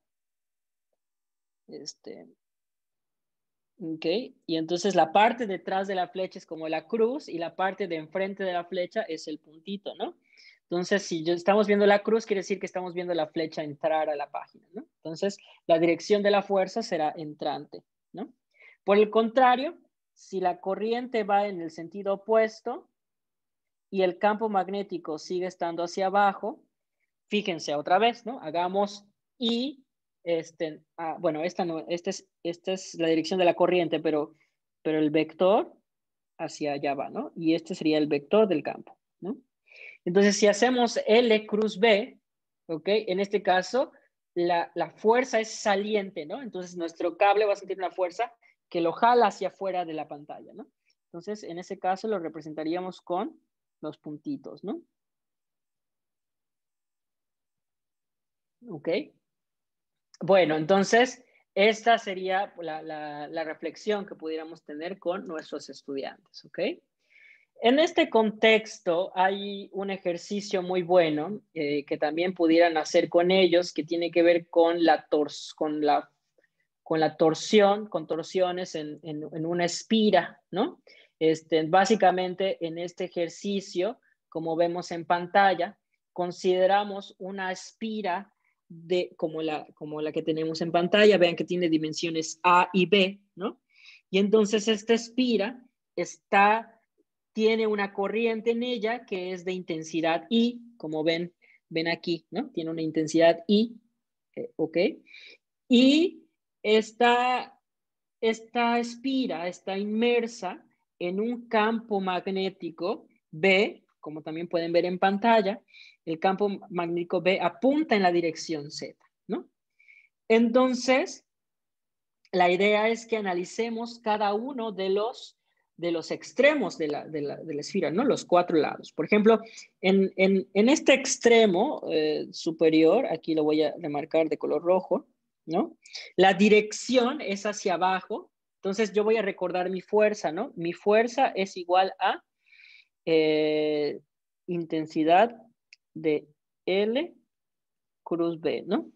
¿Ok? Y entonces la parte detrás de la flecha es como la cruz y la parte de enfrente de la flecha es el puntito, ¿no? Entonces, si estamos viendo la cruz, quiere decir que estamos viendo la flecha entrar a la página, ¿no? Entonces, la dirección de la fuerza será entrante, ¿no? Por el contrario, si la corriente va en el sentido opuesto y el campo magnético sigue estando hacia abajo, fíjense otra vez, ¿no? Hagamos I, bueno, esta es la dirección de la corriente, pero el vector hacia allá va, ¿no? Y este sería el vector del campo, ¿no? Entonces, si hacemos L cruz B, ¿ok? En este caso, la fuerza es saliente, ¿no? Entonces, nuestro cable va a sentir una fuerza que lo jala hacia afuera de la pantalla, ¿no? Entonces, en ese caso, lo representaríamos con los puntitos, ¿no? ¿Ok? Bueno, entonces, esta sería la reflexión que pudiéramos tener con nuestros estudiantes, ¿ok? En este contexto hay un ejercicio muy bueno que también pudieran hacer con ellos, que tiene que ver con contorsiones en una espira, ¿no? Básicamente en este ejercicio, como vemos en pantalla, consideramos una espira como la que tenemos en pantalla. Vean que tiene dimensiones A y B, ¿no? Y entonces esta espira tiene una corriente en ella que es de intensidad I, como ven aquí, ¿no? Tiene una intensidad I, ¿ok? Y esta espira está inmersa en un campo magnético B, como también pueden ver en pantalla. El campo magnético B apunta en la dirección Z, ¿no? Entonces, la idea es que analicemos cada uno de los extremos de la esfera, ¿no? Los 4 lados. Por ejemplo, en este extremo superior, aquí lo voy a remarcar de color rojo, ¿no? La dirección es hacia abajo. Entonces yo voy a recordar mi fuerza, ¿no? Mi fuerza es igual a intensidad de L cruz B, ¿no?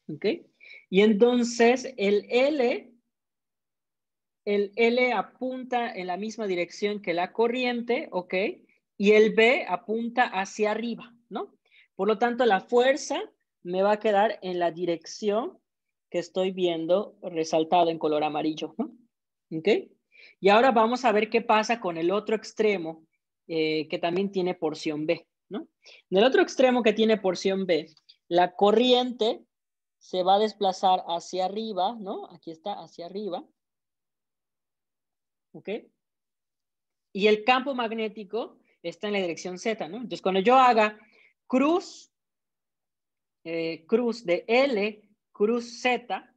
¿Ok? Y entonces el L apunta en la misma dirección que la corriente, ¿ok? Y el B apunta hacia arriba, ¿no? Por lo tanto, la fuerza me va a quedar en la dirección que estoy viendo resaltado en color amarillo, ¿no? ¿Ok? Y ahora vamos a ver qué pasa con el otro extremo que también tiene porción B, ¿no? En el otro extremo que tiene porción B, la corriente se va a desplazar hacia arriba, ¿no? Aquí está, hacia arriba. ¿Ok? Y el campo magnético está en la dirección Z, ¿no? Entonces, cuando yo haga cruz de L, cruz Z,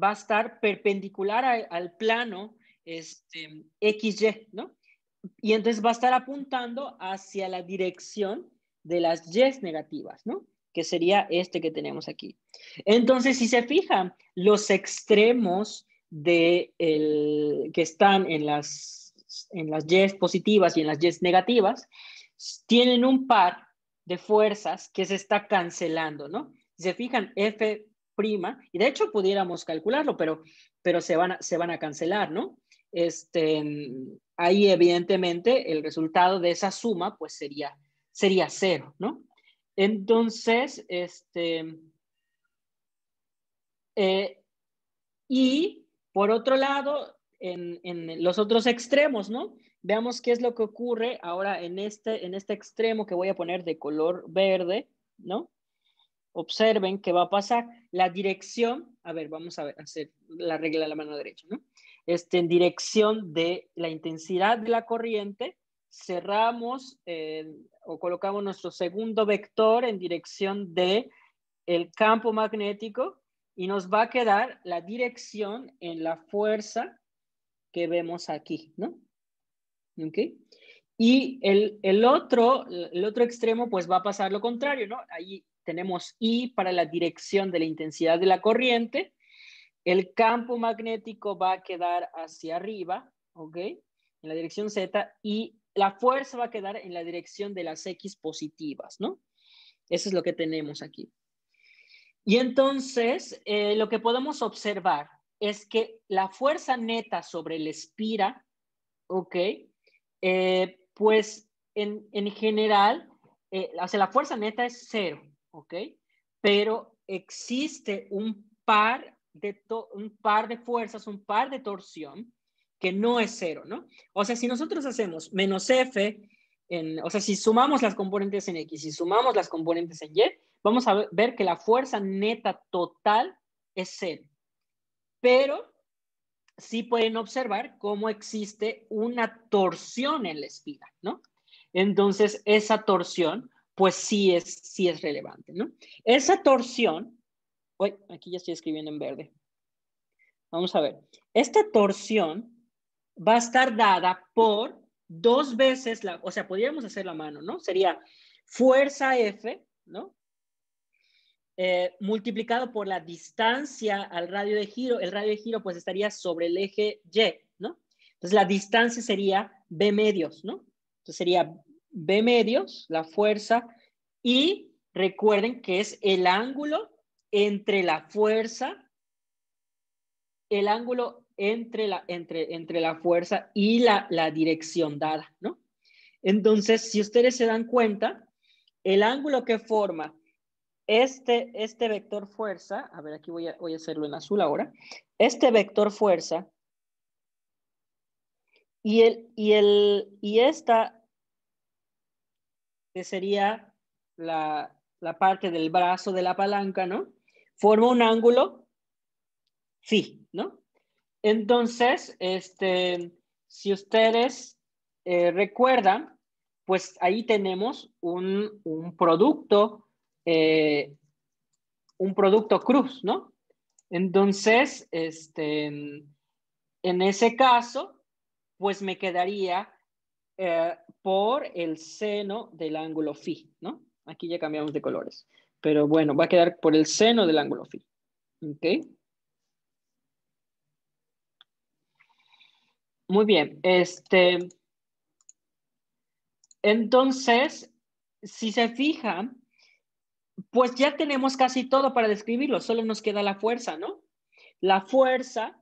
va a estar perpendicular al plano XY, ¿no? Y entonces va a estar apuntando hacia la dirección de las Y negativas, ¿no? Que sería este que tenemos aquí. Entonces, si se fijan, los extremos que están en las Y positivas y en las Y negativas tienen un par de fuerzas que se está cancelando, ¿no? Si se fijan, F', y de hecho pudiéramos calcularlo, pero se van a cancelar, ¿no? Ahí evidentemente el resultado de esa suma pues sería 0, ¿no? Entonces, y por otro lado, en los otros extremos, ¿no? Veamos qué es lo que ocurre ahora en este extremo que voy a poner de color verde, ¿no? Observen qué va a pasar. La dirección, a ver, vamos a hacer la regla de la mano derecha, ¿no? En dirección de la intensidad de la corriente, cerramos o colocamos nuestro segundo vector en dirección de el campo magnético y nos va a quedar la dirección en la fuerza que vemos aquí, ¿no? ¿Ok? Y el otro extremo pues va a pasar lo contrario, ¿no? Ahí tenemos I para la dirección de la intensidad de la corriente. El campo magnético va a quedar hacia arriba, ¿ok? En la dirección Z, y la fuerza va a quedar en la dirección de las X positivas, ¿no? Eso es lo que tenemos aquí. Y entonces, lo que podemos observar es que la fuerza neta sobre el espira, ¿ok? Pues en general, o sea, la fuerza neta es 0, ¿ok? Pero existe un par de fuerzas, un par de torsión que no es 0, ¿no? O sea, si nosotros hacemos menos F, o sea, si sumamos las componentes en X y sumamos las componentes en Y, vamos a ver que la fuerza neta total es 0. Pero sí pueden observar cómo existe una torsión en la espira, ¿no? Entonces, esa torsión, pues sí es relevante, ¿no? Esa torsión, uy, aquí ya estoy escribiendo en verde. Vamos a ver. Esta torsión va a estar dada por 2 veces o sea, podríamos hacer la mano, ¿no? Sería fuerza F, ¿no? Multiplicado por la distancia al radio de giro. El radio de giro pues estaría sobre el eje Y, ¿no? Entonces la distancia sería B medios, ¿no? Entonces sería B medios, la fuerza, y recuerden que es el ángulo entre la fuerza, el ángulo entre la fuerza y la dirección dada, ¿no? Entonces, si ustedes se dan cuenta, el ángulo que forma este vector fuerza, a ver, aquí voy a hacerlo en azul ahora, este vector fuerza y esta que sería la parte del brazo de la palanca, ¿no? Forma un ángulo phi, ¿no? Entonces, si ustedes recuerdan, pues ahí tenemos un producto cruz, ¿no? Entonces, en ese caso, pues me quedaría por el seno del ángulo phi, ¿no? Aquí ya cambiamos de colores. Pero bueno, va a quedar por el seno del ángulo phi. ¿Ok? Muy bien. Entonces, si se fijan, pues ya tenemos casi todo para describirlo. Solo nos queda la fuerza, ¿no? La fuerza,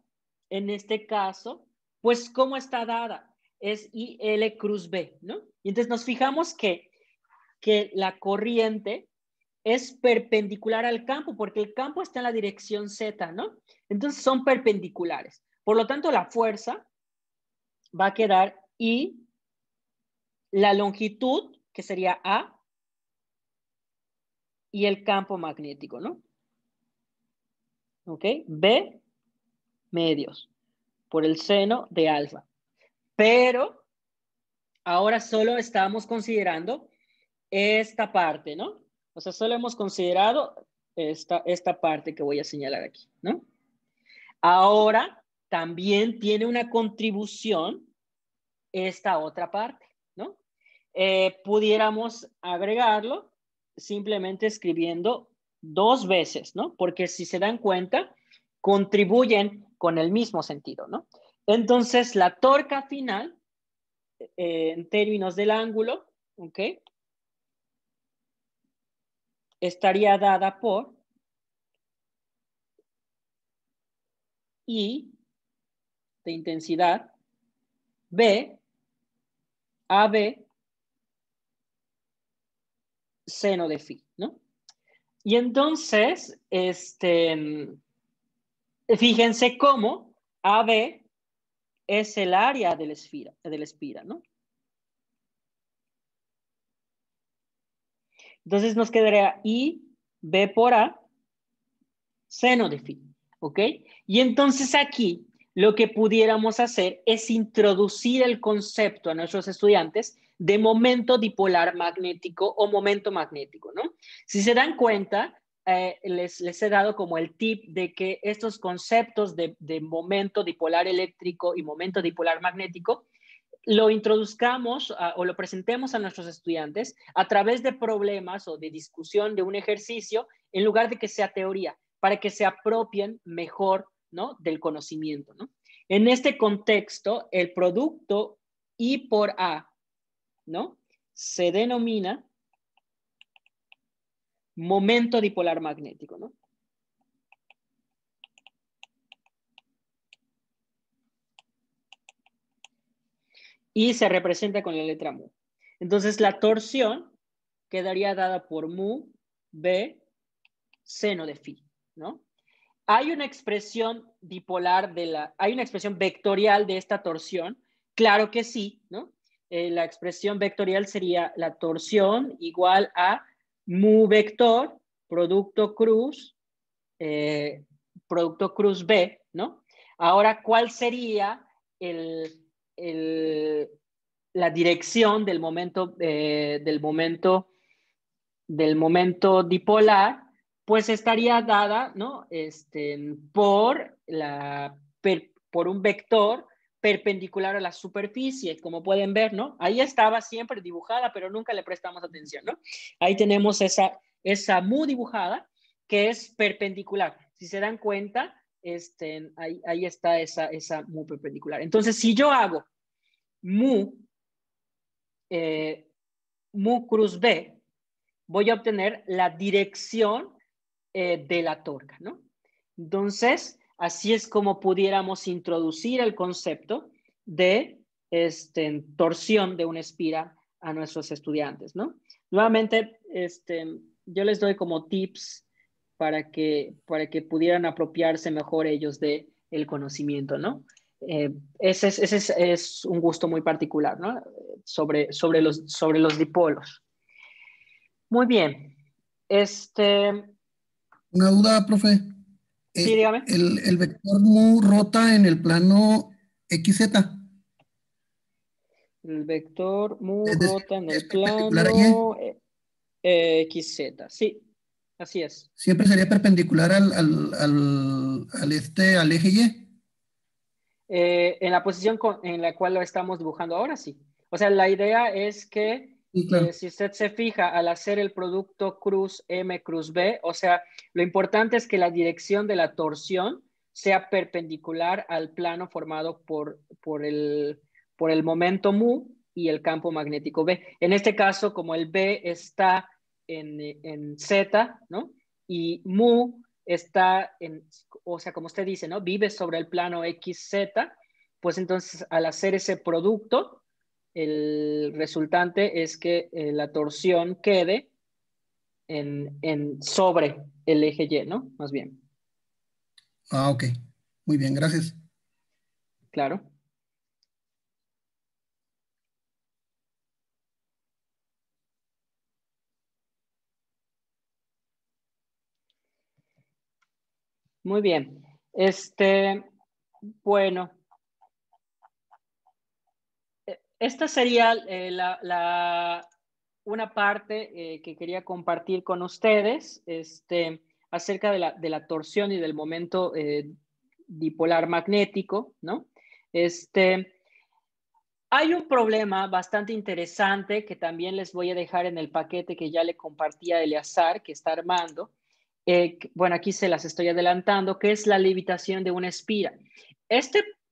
en este caso, pues ¿cómo está dada? Es IL cruz B, ¿no? Y entonces nos fijamos que la corriente es perpendicular al campo, porque el campo está en la dirección Z, ¿no? Entonces son perpendiculares. Por lo tanto, la fuerza va a quedar I, la longitud, que sería A, y el campo magnético, ¿no? ¿Ok? B medios por el seno de alfa. Pero ahora solo estamos considerando esta parte, ¿no? O sea, solo hemos considerado esta parte que voy a señalar aquí, ¿no? Ahora también tiene una contribución esta otra parte, ¿no? Pudiéramos agregarlo simplemente escribiendo 2 veces, ¿no? Porque si se dan cuenta, contribuyen con el mismo sentido, ¿no? Entonces, la torca final, en términos del ángulo, ¿ok? Estaría dada por I de intensidad B AB seno de phi, ¿no? Y entonces, fíjense cómo AB es el área de la espira, ¿no? Entonces nos quedaría I, B por A, seno de phi, ¿ok? Y entonces aquí lo que pudiéramos hacer es introducir el concepto a nuestros estudiantes de momento dipolar magnético o momento magnético, ¿no? Si se dan cuenta, les he dado como el tip de que estos conceptos de momento dipolar eléctrico y momento dipolar magnético lo introduzcamos o lo presentemos a nuestros estudiantes a través de problemas o de discusión de un ejercicio en lugar de que sea teoría, para que se apropien mejor, ¿no?, del conocimiento, ¿no? En este contexto, el producto I por A, ¿no?, se denomina momento dipolar magnético, ¿no? Y se representa con la letra mu. Entonces, la torsión quedaría dada por mu B seno de phi, ¿no? Hay una expresión bipolar hay una expresión vectorial de esta torsión. Claro que sí, ¿no? La expresión vectorial sería la torsión igual a mu vector, producto cruz B, ¿no? Ahora, ¿cuál sería la dirección del momento dipolar? Pues estaría dada, ¿no?, por un vector perpendicular a la superficie, como pueden ver, ¿no? Ahí estaba siempre dibujada, pero nunca le prestamos atención, ¿no? Ahí tenemos esa mu dibujada, que es perpendicular. Si se dan cuenta, ahí está esa mu perpendicular. Entonces, si yo hago mu cruz B, voy a obtener la dirección de la torca, ¿no? Entonces, así es como pudiéramos introducir el concepto de torsión de una espira a nuestros estudiantes, ¿no? Nuevamente, yo les doy como tips para que pudieran apropiarse mejor ellos del conocimiento, ¿no? Ese es un gusto muy particular, ¿no? Sobre los dipolos. Muy bien. Una duda, profe. Sí, dígame. El vector mu rota en el plano XZ. El vector mu Es decir, rota en es el perpendicular a Y. plano XZ. Sí, así es. Siempre sería perpendicular al eje Y. En la posición en la cual lo estamos dibujando ahora, sí. O sea, la idea es que Sí, claro. si usted se fija al hacer el producto cruz M cruz B, o sea, lo importante es que la dirección de la torsión sea perpendicular al plano formado por el momento mu y el campo magnético B. En este caso, como el B está en Z, ¿no? Y mu está o sea, como usted dice, ¿no? Vive sobre el plano XZ, pues entonces al hacer ese producto, el resultante es que la torsión quede sobre el eje Y, ¿no? Más bien. Ah, ok. Muy bien, gracias. Claro. Muy bien. Bueno. Esta sería una parte que quería compartir con ustedes acerca de la torsión y del momento dipolar magnético, ¿no? Hay un problema bastante interesante que también les voy a dejar en el paquete que ya le compartí a Eleazar, que está armando. Bueno, aquí se las estoy adelantando, que es la levitación de una espira.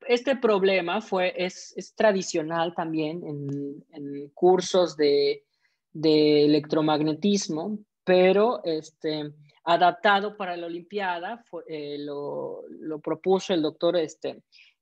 Este problema es tradicional también en cursos de electromagnetismo, pero adaptado para la Olimpiada, lo propuso el doctor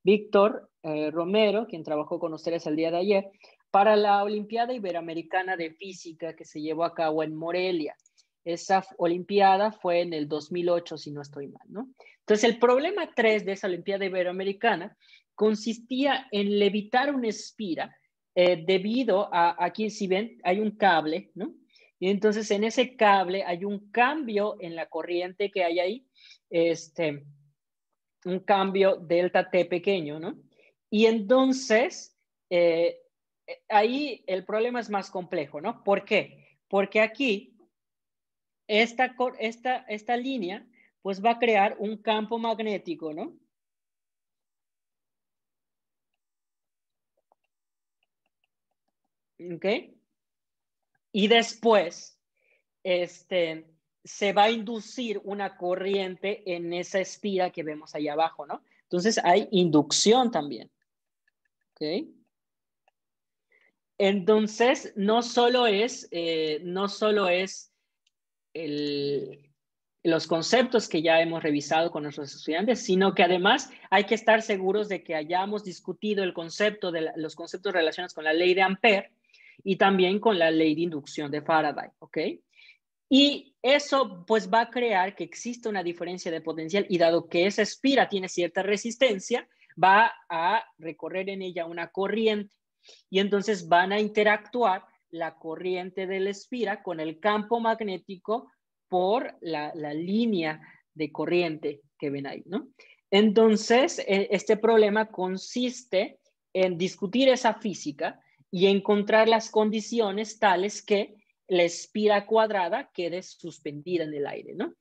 Víctor Romero, quien trabajó con ustedes el día de ayer, para la Olimpiada Iberoamericana de Física que se llevó a cabo en Morelia. Esa Olimpiada fue en el 2008, si no estoy mal, ¿no? Entonces, el problema 3 de esa Olimpiada Iberoamericana consistía en levitar una espira debido a, aquí si ven, hay un cable, ¿no? Y entonces en ese cable hay un cambio en la corriente que hay ahí, un cambio delta T pequeño, ¿no? Y entonces, ahí el problema es más complejo, ¿no? ¿Por qué? Porque aquí, esta línea, pues va a crear un campo magnético, ¿no? ¿ok? Y después, se va a inducir una corriente en esa espira que vemos ahí abajo, ¿no? Entonces hay inducción también, ¿ok? Entonces, no solo es los conceptos que ya hemos revisado con nuestros estudiantes, sino que además hay que estar seguros de que hayamos discutido el concepto de los conceptos relacionados con la ley de Ampère y también con la ley de inducción de Faraday, ¿ok? Y eso pues va a crear que exista una diferencia de potencial y dado que esa espira tiene cierta resistencia, va a recorrer en ella una corriente y entonces van a interactuar la corriente de la espira con el campo magnético por la línea de corriente que ven ahí, ¿no? Entonces, este problema consiste en discutir esa física y encontrar las condiciones tales que la espira cuadrada quede suspendida en el aire, ¿no?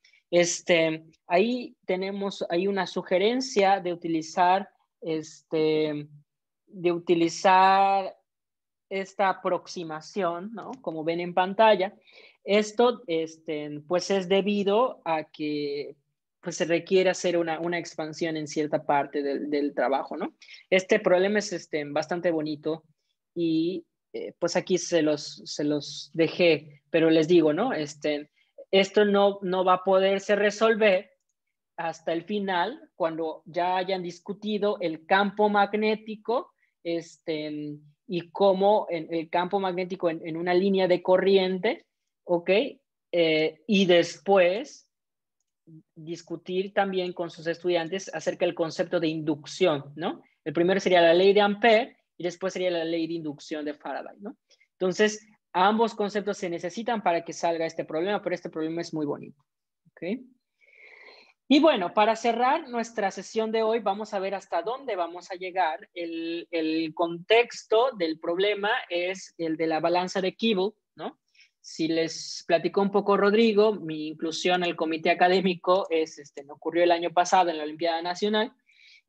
Ahí tenemos una sugerencia de utilizar esta aproximación, ¿no? Como ven en pantalla. Esto, pues es debido a que pues se requiere hacer una expansión en cierta parte del trabajo, ¿no? Este problema es bastante bonito y pues aquí se los dejé, pero les digo, ¿no? Esto no va a poderse resolver hasta el final, cuando ya hayan discutido el campo magnético, y cómo el campo magnético en una línea de corriente, ¿ok? Y después discutir también con sus estudiantes acerca del concepto de inducción, ¿no? El primero sería la ley de Ampère y después sería la ley de inducción de Faraday, ¿no? Entonces, ambos conceptos se necesitan para que salga este problema, pero este problema es muy bonito, ¿ok? Y bueno, para cerrar nuestra sesión de hoy, vamos a ver hasta dónde vamos a llegar. El contexto del problema es el de la balanza de Keeble, ¿no? Si les platicó un poco Rodrigo, mi inclusión al comité académico me ocurrió el año pasado en la Olimpiada Nacional.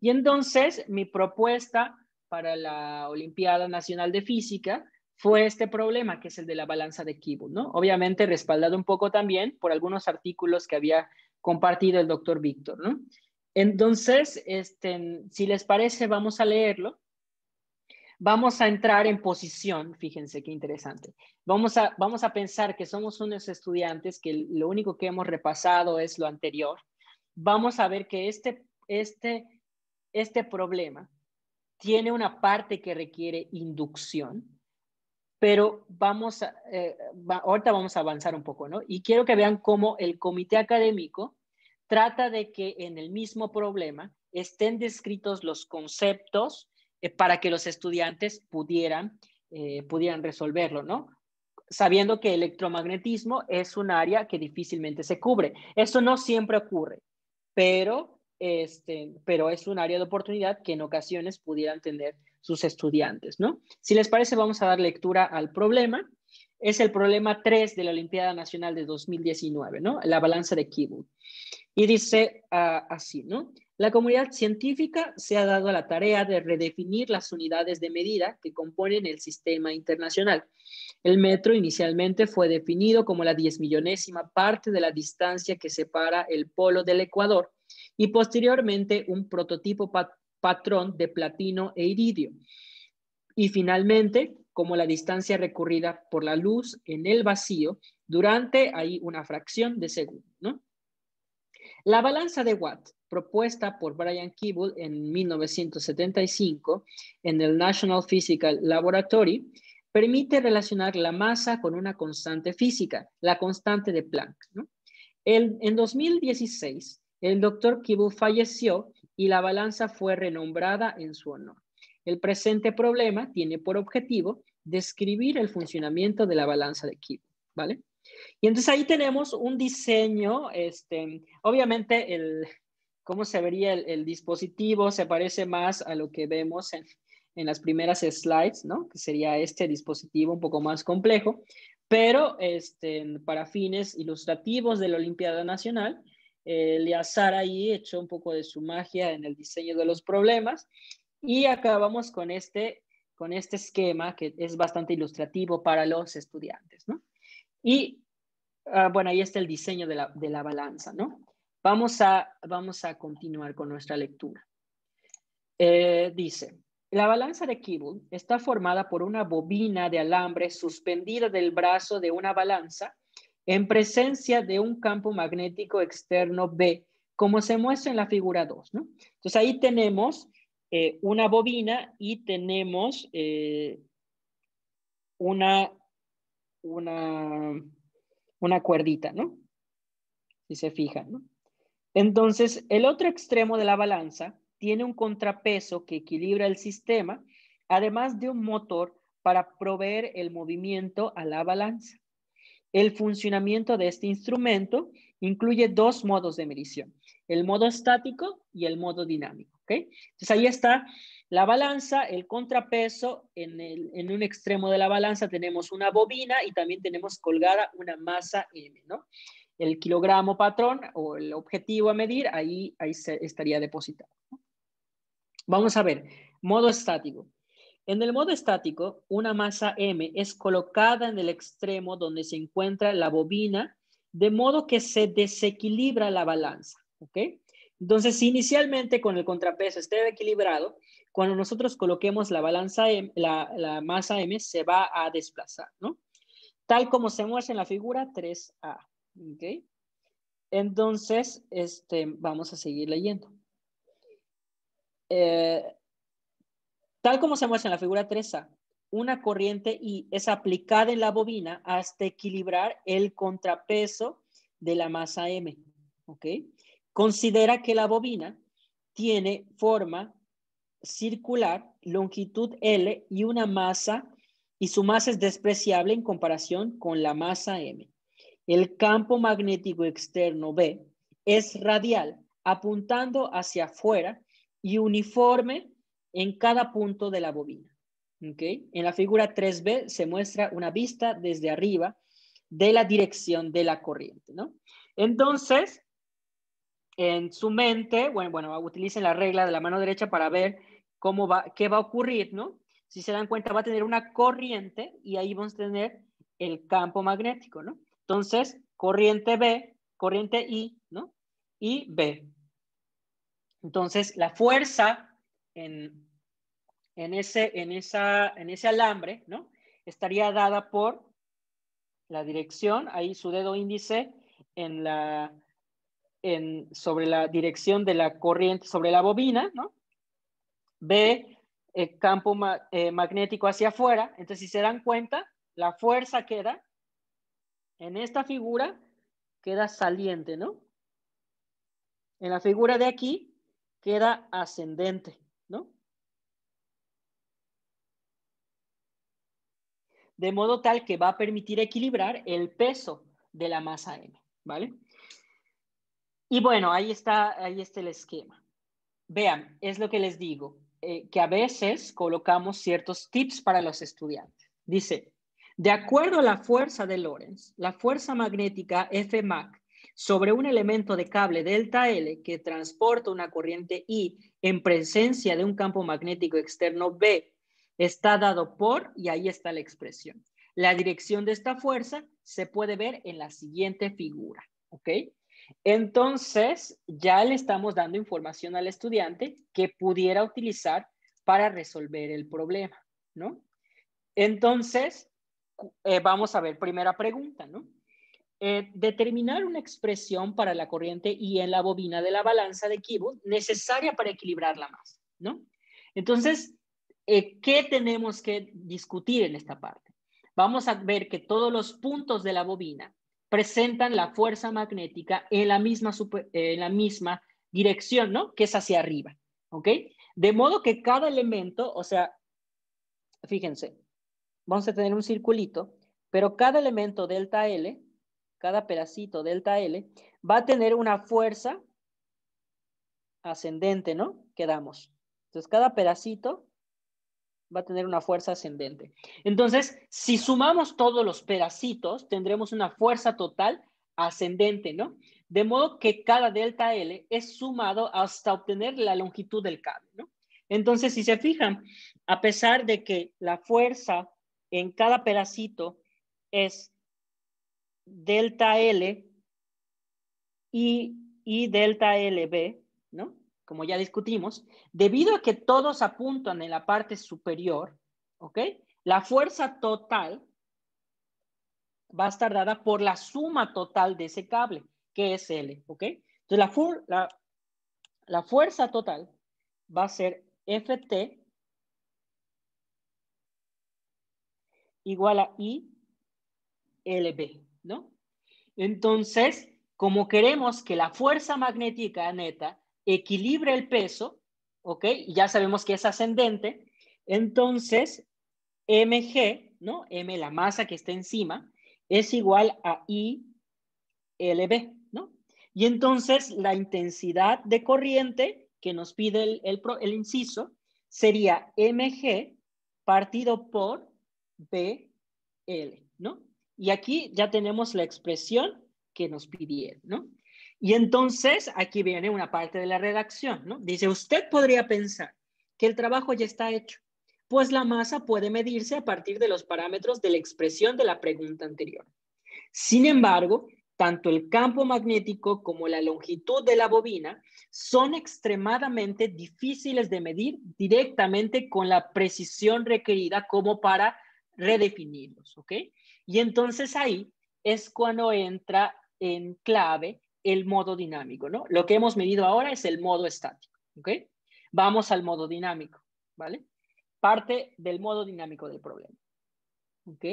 Y entonces mi propuesta para la Olimpiada Nacional de Física fue este problema, que es el de la balanza de Keeble, ¿no? Obviamente respaldado un poco también por algunos artículos que había compartido el doctor Víctor, ¿no? Entonces, si les parece, vamos a leerlo. Vamos a entrar en posición, fíjense qué interesante. Vamos a pensar que somos unos estudiantes que lo único que hemos repasado es lo anterior. Vamos a ver que este problema tiene una parte que requiere inducción, pero ahorita vamos a avanzar un poco, ¿no? Y quiero que vean cómo el comité académico trata de que en el mismo problema estén descritos los conceptos para que los estudiantes pudieran resolverlo, ¿no? Sabiendo que electromagnetismo es un área que difícilmente se cubre. Esto no siempre ocurre, pero es un área de oportunidad que en ocasiones pudieran tener sus estudiantes, ¿no? Si les parece, vamos a dar lectura al problema. Es el problema 3 de la Olimpiada Nacional de 2019, ¿no? La balanza de Keeble. Y dice así, ¿no? La comunidad científica se ha dado a la tarea de redefinir las unidades de medida que componen el sistema internacional. El metro inicialmente fue definido como la 10.000.000ª parte de la distancia que separa el polo del Ecuador y posteriormente un prototipo patrón de platino e iridio. Y finalmente, como la distancia recorrida por la luz en el vacío durante ahí una fracción de segundo, ¿no? La balanza de Watt, propuesta por Brian Keeble en 1975 en el National Physical Laboratory, permite relacionar la masa con una constante física, la constante de Planck, ¿no? En 2016, el doctor Keeble falleció y la balanza fue renombrada en su honor. El presente problema tiene por objetivo describir el funcionamiento de la balanza de Keeble, ¿vale? Y entonces ahí tenemos un diseño, obviamente cómo se vería el dispositivo se parece más a lo que vemos en las primeras slides, ¿no? Que sería este dispositivo un poco más complejo, pero para fines ilustrativos de la Olimpiada Nacional, Eleazar ahí echó un poco de su magia en el diseño de los problemas y acabamos con este con este esquema que es bastante ilustrativo para los estudiantes, ¿no? Y bueno, ahí está el diseño de la balanza, ¿no? Vamos a continuar con nuestra lectura. Dice, la balanza de Kibble está formada por una bobina de alambre suspendida del brazo de una balanza en presencia de un campo magnético externo B, como se muestra en la figura 2, ¿no? Entonces ahí tenemos una bobina y tenemos una cuerdita, ¿no? Si se fijan, ¿no? Entonces, el otro extremo de la balanza tiene un contrapeso que equilibra el sistema, además de un motor para proveer el movimiento a la balanza. El funcionamiento de este instrumento incluye dos modos de medición, el modo estático y el modo dinámico, ¿ok? Entonces ahí está la balanza, el contrapeso, en un extremo de la balanza tenemos una bobina y también tenemos colgada una masa M, ¿no? El kilogramo patrón o el objetivo a medir, ahí se estaría depositado. Vamos a ver, modo estático. En el modo estático, una masa M es colocada en el extremo donde se encuentra la bobina, de modo que se desequilibra la balanza, ¿ok? Entonces, si inicialmente con el contrapeso esté equilibrado, cuando nosotros coloquemos la balanza M, la masa M se va a desplazar, ¿no? Tal como se muestra en la figura 3A, ¿ok? Entonces, vamos a seguir leyendo. Tal como se muestra en la figura 3A, una corriente I es aplicada en la bobina hasta equilibrar el contrapeso de la masa M. ¿Ok? Considera que la bobina tiene forma circular, longitud L y una masa, y su masa es despreciable en comparación con la masa M. El campo magnético externo B es radial, apuntando hacia afuera y uniforme en cada punto de la bobina. ¿Okay? En la figura 3B se muestra una vista desde arriba de la dirección de la corriente, ¿no? Entonces, en su mente, bueno, utilicen la regla de la mano derecha para ver qué va a ocurrir, ¿no? Si se dan cuenta, va a tener una corriente y ahí vamos a tener el campo magnético, ¿no? Entonces, corriente B, corriente I, ¿no? Y B. Entonces, la fuerza en ese alambre, ¿no? Estaría dada por la dirección, ahí su dedo índice sobre la dirección de la corriente sobre la bobina, ¿no? B, el campo magnético hacia afuera. Entonces, si se dan cuenta, la fuerza queda, en esta figura, queda saliente, ¿no? En la figura de aquí, queda ascendente, ¿no? De modo tal que va a permitir equilibrar el peso de la masa M, ¿vale? Y bueno, ahí está el esquema. Vean, es lo que les digo, que a veces colocamos ciertos tips para los estudiantes. Dice, de acuerdo a la fuerza de Lorentz, la fuerza magnética Fmac sobre un elemento de cable delta L que transporta una corriente I en presencia de un campo magnético externo B está dado por, y ahí está la expresión. La dirección de esta fuerza se puede ver en la siguiente figura, ¿ok? Entonces, ya le estamos dando información al estudiante que pudiera utilizar para resolver el problema, ¿no? Entonces, vamos a ver, primera pregunta, ¿no? Determinar una expresión para la corriente I en la bobina de la balanza de Kibble necesaria para equilibrar la masa, ¿no? Entonces, ¿qué tenemos que discutir en esta parte? Vamos a ver que todos los puntos de la bobina presentan la fuerza magnética en la misma dirección, ¿no? Que es hacia arriba, ¿ok? De modo que cada elemento, o sea, fíjense, vamos a tener un circulito, pero cada elemento delta L, cada pedacito delta L, va a tener una fuerza ascendente, ¿no? Que damos. Entonces, cada pedacito va a tener una fuerza ascendente. Entonces, si sumamos todos los pedacitos, tendremos una fuerza total ascendente, ¿no? De modo que cada delta L es sumado hasta obtener la longitud del cable, ¿no? Entonces, si se fijan, a pesar de que la fuerza en cada pedacito es delta L y delta LB, ¿no? Como ya discutimos, debido a que todos apuntan en la parte superior, ¿ok? La fuerza total va a estar dada por la suma total de ese cable, que es L, ¿ok? Entonces, la fuerza total va a ser Ft igual a ILB, ¿no? Entonces, como queremos que la fuerza magnética neta equilibre el peso, ¿ok? Y ya sabemos que es ascendente, entonces mg, ¿no? M, la masa que está encima, es igual a ILB, ¿no? Y entonces la intensidad de corriente que nos pide el inciso sería mg partido por BL, ¿no? Y aquí ya tenemos la expresión que nos pidieron, ¿no? Y entonces aquí viene una parte de la redacción, ¿no? Dice, usted podría pensar que el trabajo ya está hecho, pues la masa puede medirse a partir de los parámetros de la expresión de la pregunta anterior. Sin embargo, tanto el campo magnético como la longitud de la bobina son extremadamente difíciles de medir directamente con la precisión requerida como para redefinirlos, ¿ok? Y entonces ahí es cuando entra en clave el modo dinámico, ¿no? Lo que hemos medido ahora es el modo estático, ¿ok? Vamos al modo dinámico, ¿vale? Parte del modo dinámico del problema, ¿ok?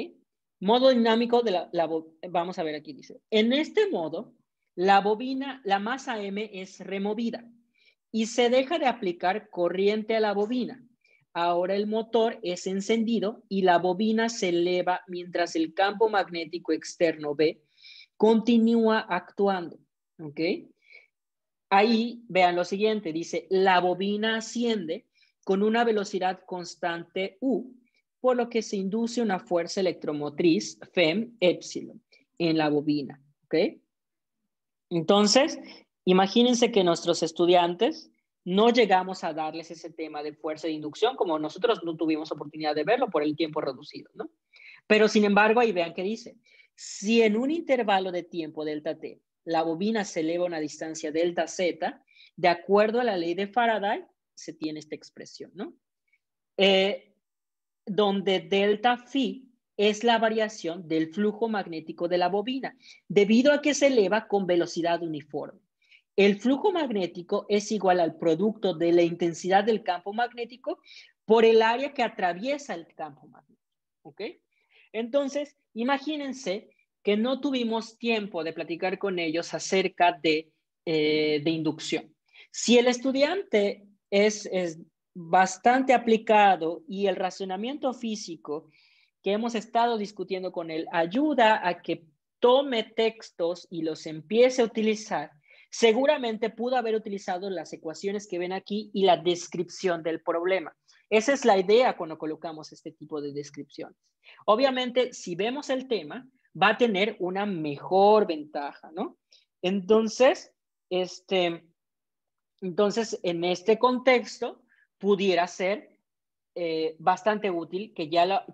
Modo dinámico de vamos a ver aquí, dice. En este modo, la bobina, la masa M es removida y se deja de aplicar corriente a la bobina. Ahora el motor es encendido y la bobina se eleva mientras el campo magnético externo B continúa actuando. ¿Ok? Ahí vean lo siguiente, dice, la bobina asciende con una velocidad constante U, por lo que se induce una fuerza electromotriz Fem epsilon en la bobina. ¿Ok? Entonces, imagínense que nuestros estudiantes no llegamos a darles ese tema de fuerza de inducción, como nosotros no tuvimos oportunidad de verlo por el tiempo reducido, ¿no? Pero sin embargo, ahí vean que dice, si en un intervalo de tiempo delta t, la bobina se eleva a una distancia delta z, de acuerdo a la ley de Faraday, se tiene esta expresión, ¿no? Donde delta phi es la variación del flujo magnético de la bobina, debido a que se eleva con velocidad uniforme. El flujo magnético es igual al producto de la intensidad del campo magnético por el área que atraviesa el campo magnético. ¿Ok? Entonces, imagínense que no tuvimos tiempo de platicar con ellos acerca de inducción. Si el estudiante es bastante aplicado y el razonamiento físico que hemos estado discutiendo con él ayuda a que tome textos y los empiece a utilizar, seguramente pudo haber utilizado las ecuaciones que ven aquí y la descripción del problema. Esa es la idea cuando colocamos este tipo de descripciones. Obviamente, si vemos el tema, va a tener una mejor ventaja, ¿no? Entonces, en este contexto, pudiera ser bastante útil que ya lo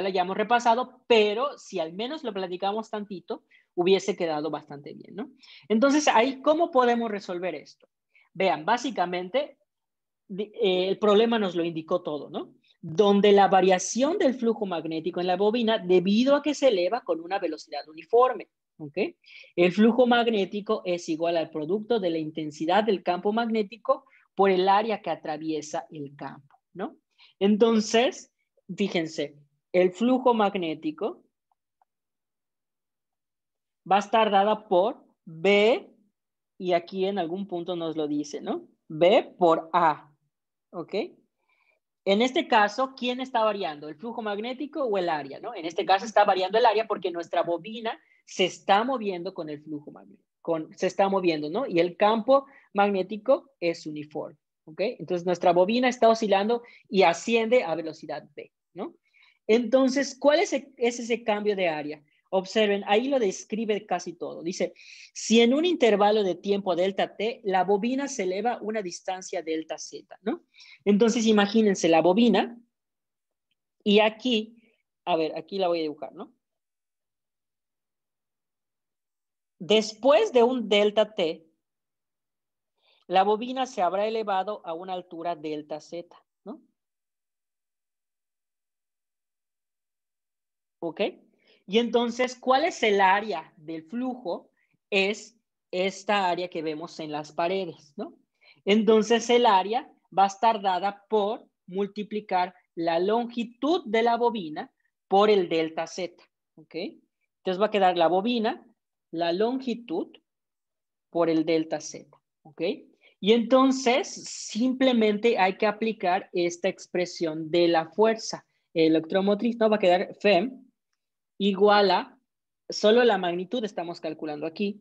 hayamos repasado, pero si al menos lo platicamos tantito, hubiese quedado bastante bien, ¿no? Entonces, ahí, ¿cómo podemos resolver esto? Vean, básicamente, el problema nos lo indicó todo, ¿no? Donde la variación del flujo magnético en la bobina, debido a que se eleva con una velocidad uniforme, ¿ok? El flujo magnético es igual al producto de la intensidad del campo magnético por el área que atraviesa el campo, ¿no? Entonces, fíjense, el flujo magnético va a estar dada por B, y aquí en algún punto nos lo dice, ¿no? B por A, ¿ok? En este caso, ¿quién está variando? ¿El flujo magnético o el área, no? En este caso está variando el área porque nuestra bobina se está moviendo con el flujo magnético, se está moviendo, ¿no? Y el campo magnético es uniforme, ¿ok? Entonces, nuestra bobina está oscilando y asciende a velocidad B, ¿no? Entonces, ¿cuál es ese cambio de área? Observen, ahí lo describe casi todo. Dice, si en un intervalo de tiempo delta t, la bobina se eleva una distancia delta z, ¿no? Entonces, imagínense la bobina y aquí, a ver, aquí la voy a dibujar, ¿no? Después de un delta t, la bobina se habrá elevado a una altura delta z, ¿no? ¿Ok? Y entonces, ¿cuál es el área del flujo? Es esta área que vemos en las paredes, ¿no? Entonces, el área va a estar dada por multiplicar la longitud de la bobina por el delta z, ¿ok? Entonces va a quedar la bobina, la longitud por el delta z, ¿ok? Y entonces, simplemente hay que aplicar esta expresión de la fuerza electromotriz, ¿no? Va a quedar Fem igual a, solo la magnitud estamos calculando aquí,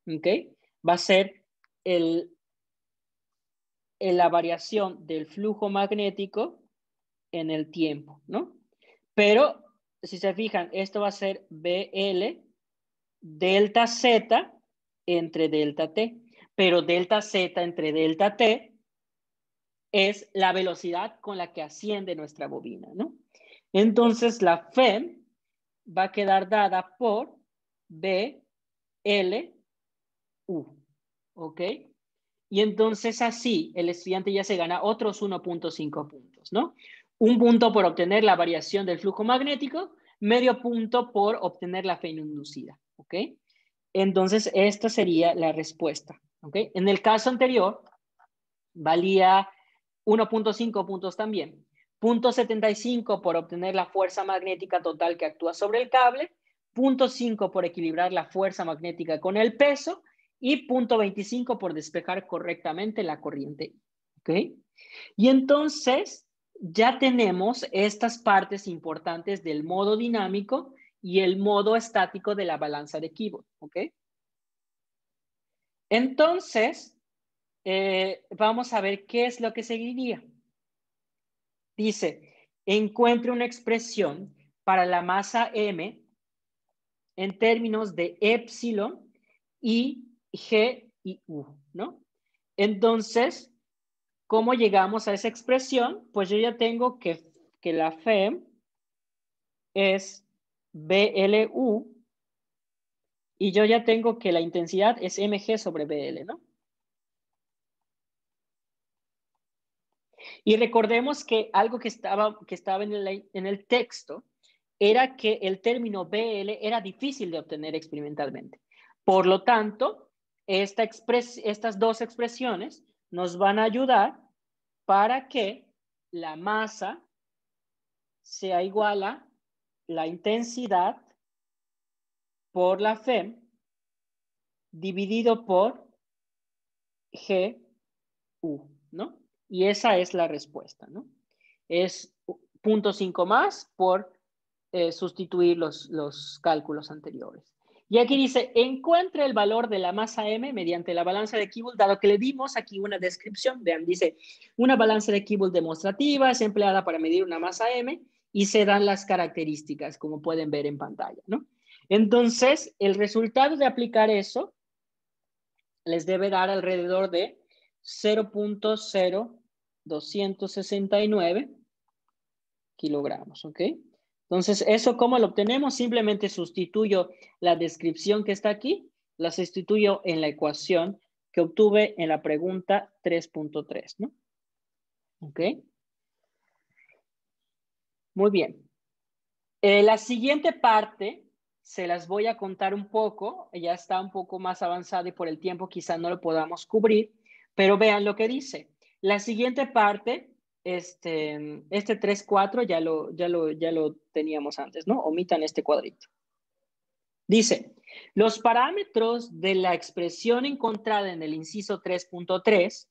¿ok? Va a ser la variación del flujo magnético en el tiempo, ¿no? Pero, si se fijan, esto va a ser BL delta Z entre delta T, pero delta Z entre delta T es la velocidad con la que asciende nuestra bobina, ¿no? Entonces, la FEM va a quedar dada por BLU, ¿ok? Y entonces así el estudiante ya se gana otros 1.5 puntos, ¿no? Un punto por obtener la variación del flujo magnético, medio punto por obtener la fe inducida, ¿ok? Entonces esta sería la respuesta, ¿ok? En el caso anterior valía 1.5 puntos también. 0.75 por obtener la fuerza magnética total que actúa sobre el cable, 0.5 por equilibrar la fuerza magnética con el peso y 0.25 por despejar correctamente la corriente. ¿Ok? Y entonces ya tenemos estas partes importantes del modo dinámico y el modo estático de la balanza de Kibble. ¿Ok? Entonces, vamos a ver qué es lo que seguiría. Dice, encuentre una expresión para la masa M en términos de epsilon, I, G y U, ¿no? Entonces, ¿cómo llegamos a esa expresión? Pues yo ya tengo que la FEM es BLU y yo ya tengo que la intensidad es mg sobre BL, ¿no? Y recordemos que algo que estaba en el texto era que el término BL era difícil de obtener experimentalmente. Por lo tanto, estas dos expresiones nos van a ayudar para que la masa sea igual a la intensidad por la FEM dividido por GU, ¿no? Y esa es la respuesta, ¿no? Es 0.5 más por sustituir los cálculos anteriores. Y aquí dice, encuentre el valor de la masa M mediante la balanza de Kibble, dado que le dimos aquí una descripción. Vean, dice, una balanza de Kibble demostrativa es empleada para medir una masa M y se dan las características, como pueden ver en pantalla, ¿no? Entonces, el resultado de aplicar eso les debe dar alrededor de 0.0269 kilogramos, ¿ok? Entonces, ¿eso cómo lo obtenemos? Simplemente sustituyo la descripción que está aquí, la sustituyo en la ecuación que obtuve en la pregunta 3.3, ¿no? ¿Ok? Muy bien. La siguiente parte se las voy a contar un poco, ya está un poco más avanzada y por el tiempo quizá no lo podamos cubrir, pero vean lo que dice. La siguiente parte, este 3.4 ya lo teníamos antes, ¿no? Omitan este cuadrito. Dice, los parámetros de la expresión encontrada en el inciso 3.3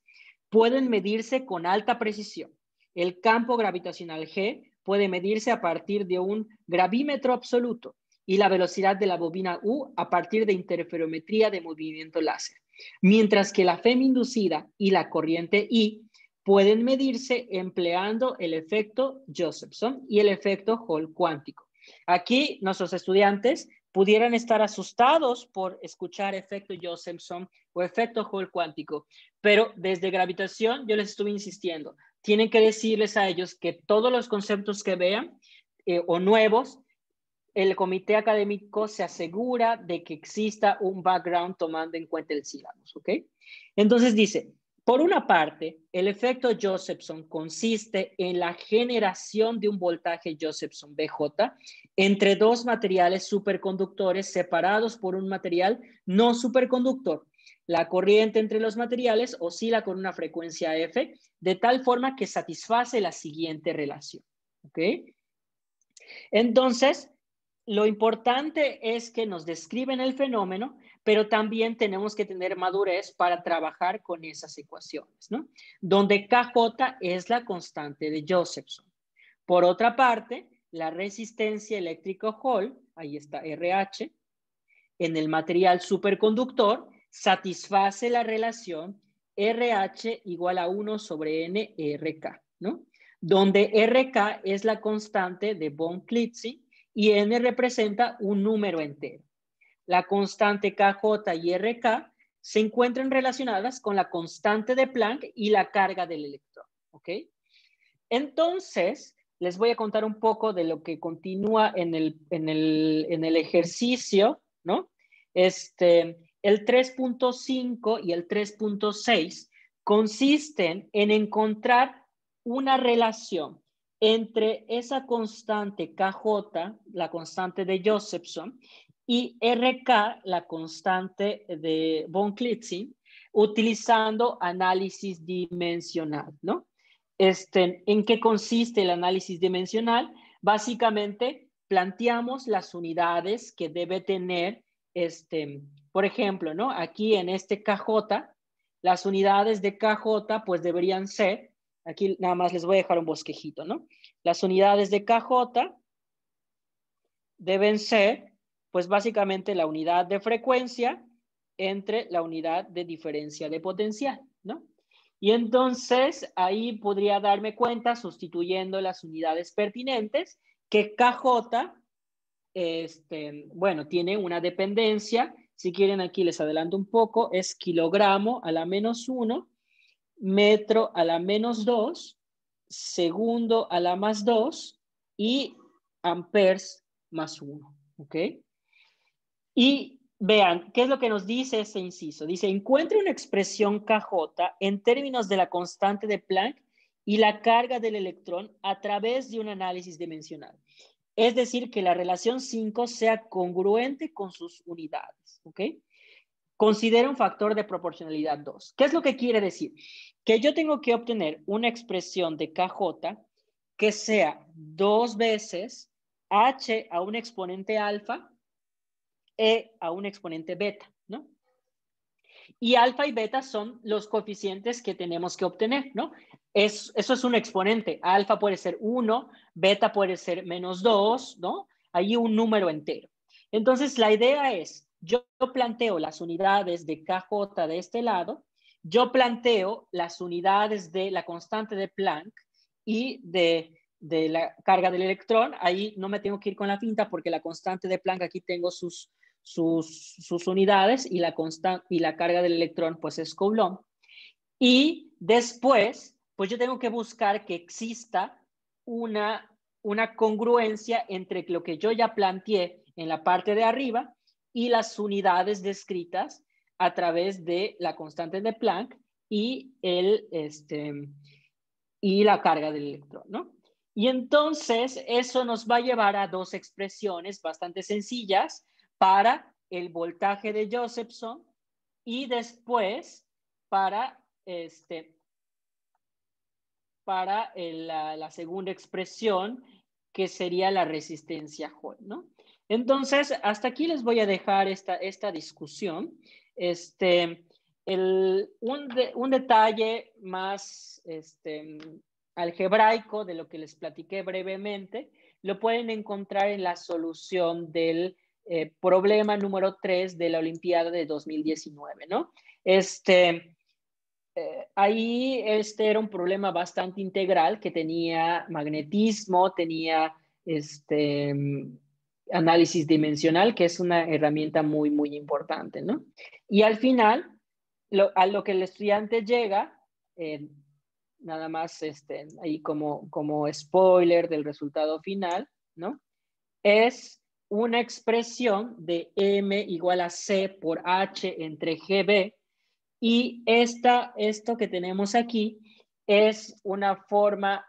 pueden medirse con alta precisión. El campo gravitacional G puede medirse a partir de un gravímetro absoluto y la velocidad de la bobina U a partir de interferometría de movimiento láser, mientras que la FEM inducida y la corriente I pueden medirse empleando el efecto Josephson y el efecto Hall cuántico. Aquí nuestros estudiantes pudieran estar asustados por escuchar efecto Josephson o efecto Hall cuántico, pero desde gravitación yo les estuve insistiendo, tienen que decirles a ellos que todos los conceptos que vean o nuevos, el comité académico se asegura de que exista un background tomando en cuenta el sílabus, ¿ok? Entonces dice, por una parte, el efecto Josephson consiste en la generación de un voltaje Josephson BJ entre dos materiales superconductores separados por un material no superconductor. La corriente entre los materiales oscila con una frecuencia F de tal forma que satisface la siguiente relación, ¿ok? Entonces, lo importante es que nos describen el fenómeno, pero también tenemos que tener madurez para trabajar con esas ecuaciones, ¿no? Donde KJ es la constante de Josephson. Por otra parte, la resistencia eléctrica Hall, ahí está RH, en el material superconductor, satisface la relación RH igual a 1 sobre N RK, ¿no? Donde RK es la constante de von-Klitzing y N representa un número entero. La constante KJ y RK se encuentran relacionadas con la constante de Planck y la carga del electrón, ¿ok? Entonces, les voy a contar un poco de lo que continúa en el ejercicio, ¿no? El 3.5 y el 3.6 consisten en encontrar una relación entre esa constante KJ, la constante de Josephson, y RK, la constante de von-Klitzing, utilizando análisis dimensional, ¿no? ¿En qué consiste el análisis dimensional? Básicamente, planteamos las unidades que debe tener, por ejemplo, ¿no? Aquí en este KJ, las unidades de KJ, pues deberían ser, aquí nada más les voy a dejar un bosquejito, ¿no? Las unidades de KJ deben ser, pues básicamente la unidad de frecuencia entre la unidad de diferencia de potencial, ¿no? Y entonces ahí podría darme cuenta, sustituyendo las unidades pertinentes, que KJ, bueno, tiene una dependencia. Si quieren, aquí les adelanto un poco, es kilogramo a la -1, metro a la -2, segundo a la +2 y amperes +1, ¿ok? Y vean, ¿qué es lo que nos dice este inciso? Dice, encuentre una expresión KJ en términos de la constante de Planck y la carga del electrón a través de un análisis dimensional. Es decir, que la relación 5 sea congruente con sus unidades, ¿ok? Considera un factor de proporcionalidad 2. ¿Qué es lo que quiere decir? Que yo tengo que obtener una expresión de KJ que sea 2 veces H a un exponente alfa E a un exponente beta, ¿no? Y alfa y beta son los coeficientes que tenemos que obtener, ¿no? Eso es un exponente. Alfa puede ser 1, beta puede ser -2, ¿no? Ahí un número entero. Entonces, la idea es, yo planteo las unidades de KJ de este lado, yo planteo las unidades de la constante de Planck y de la carga del electrón. Ahí no me tengo que ir con la finta porque la constante de Planck, aquí tengo sus unidades y la carga del electrón pues es Coulomb. Y después pues yo tengo que buscar que exista una congruencia entre lo que yo ya planteé en la parte de arriba y las unidades descritas a través de la constante de Planck y y la carga del electrón, ¿no? Y entonces eso nos va a llevar a dos expresiones bastante sencillas para el voltaje de Josephson y después para, la segunda expresión, que sería la resistencia Hall, ¿no? Entonces, hasta aquí les voy a dejar esta discusión. Un detalle más algebraico de lo que les platiqué brevemente, lo pueden encontrar en la solución del problema número 3 de la Olimpiada de 2019, ¿no? Ahí era un problema bastante integral que tenía magnetismo, tenía análisis dimensional, que es una herramienta muy, muy importante, ¿no? Y al final, a lo que el estudiante llega, nada más ahí como spoiler del resultado final, ¿no? Es una expresión de M igual a C por H entre GB, y esto que tenemos aquí es una forma,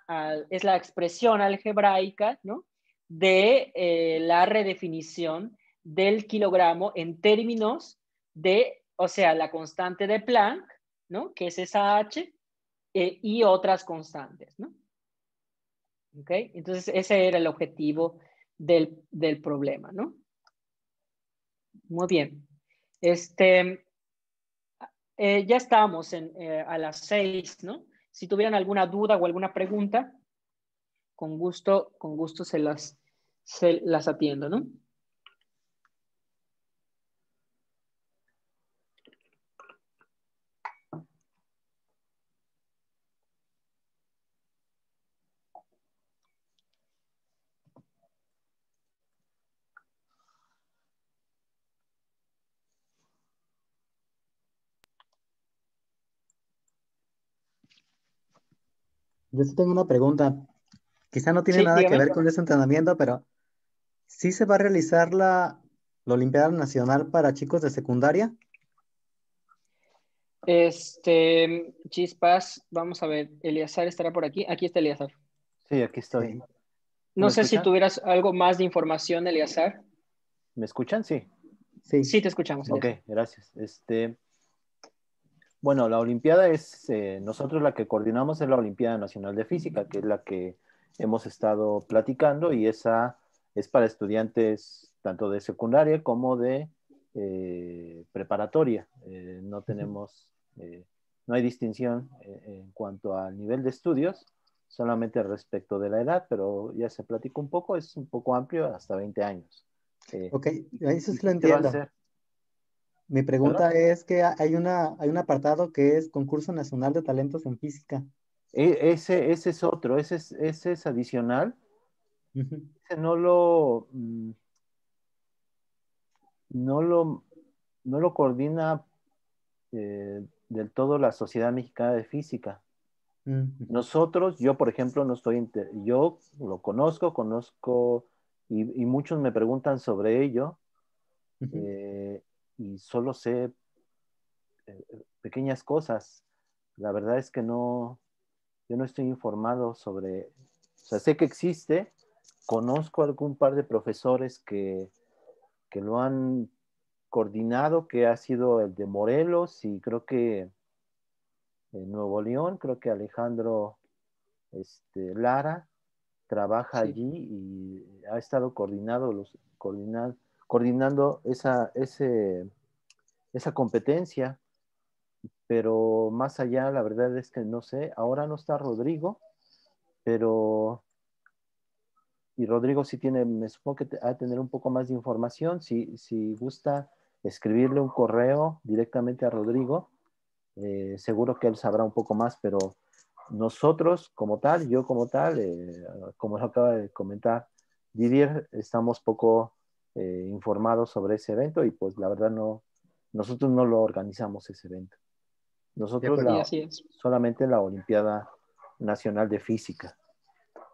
es la expresión algebraica, ¿no? De la redefinición del kilogramo en términos de, o sea, la constante de Planck, ¿no? Que es esa H, y otras constantes, ¿no? ¿Ok? Entonces, ese era el objetivo del problema, ¿no? Muy bien. Ya estamos a las 6, ¿no? Si tuvieran alguna duda o alguna pregunta, con gusto se las atiendo, ¿no? Yo sí tengo una pregunta. Quizá no tiene Sí, nada que dígame. ver con ese entrenamiento, pero ¿sí se va a realizar la Olimpiada Nacional para chicos de secundaria? Chispas, vamos a ver, Eleazar estará por aquí. Aquí está Eleazar. Sí, aquí estoy. Sí. No ¿Me sé si escuchan? tuvieras algo más de información, Eleazar. ¿Me escuchan? Sí. Sí. Sí, te escuchamos, Ok, Eleazar. gracias. Bueno, la Olimpiada es, nosotros la que coordinamos es la Olimpiada Nacional de Física, que es la que hemos estado platicando, y esa es para estudiantes tanto de secundaria como de preparatoria. No tenemos, no hay distinción en cuanto al nivel de estudios, solamente respecto de la edad, pero ya se platicó un poco, es un poco amplio, hasta 20 años. Ok, eso ¿Y sí lo qué se va a entiendo. hacer? Mi ¿Perdón? pregunta es que hay un apartado que es Concurso Nacional de Talentos en Física. Ese es otro, ese es adicional. Ujú. Ese no lo, no lo coordina del todo la Sociedad Mexicana de Física. Ujú. Nosotros, yo por ejemplo, no estoy, yo lo conozco, y muchos me preguntan sobre ello, Ujú. eh, y solo sé pequeñas cosas. La verdad es que yo no estoy informado sobre, o sea, sé que existe, conozco algún par de profesores que lo han coordinado, que ha sido el de Morelos y creo que en Nuevo León, creo que Alejandro Lara trabaja Sí. allí y ha estado coordinando esa competencia, pero más allá, la verdad es que no sé. Ahora no está Rodrigo, pero y Rodrigo sí tiene, me supongo que ha de tener un poco más de información. Si gusta escribirle un correo directamente a Rodrigo, seguro que él sabrá un poco más, pero nosotros como tal, yo como tal, como lo acaba de comentar Didier, estamos poco informados sobre ese evento, y pues la verdad nosotros no lo organizamos ese evento. De Nosotros acuerdo. Sí, así es. solamente la Olimpiada Nacional de Física.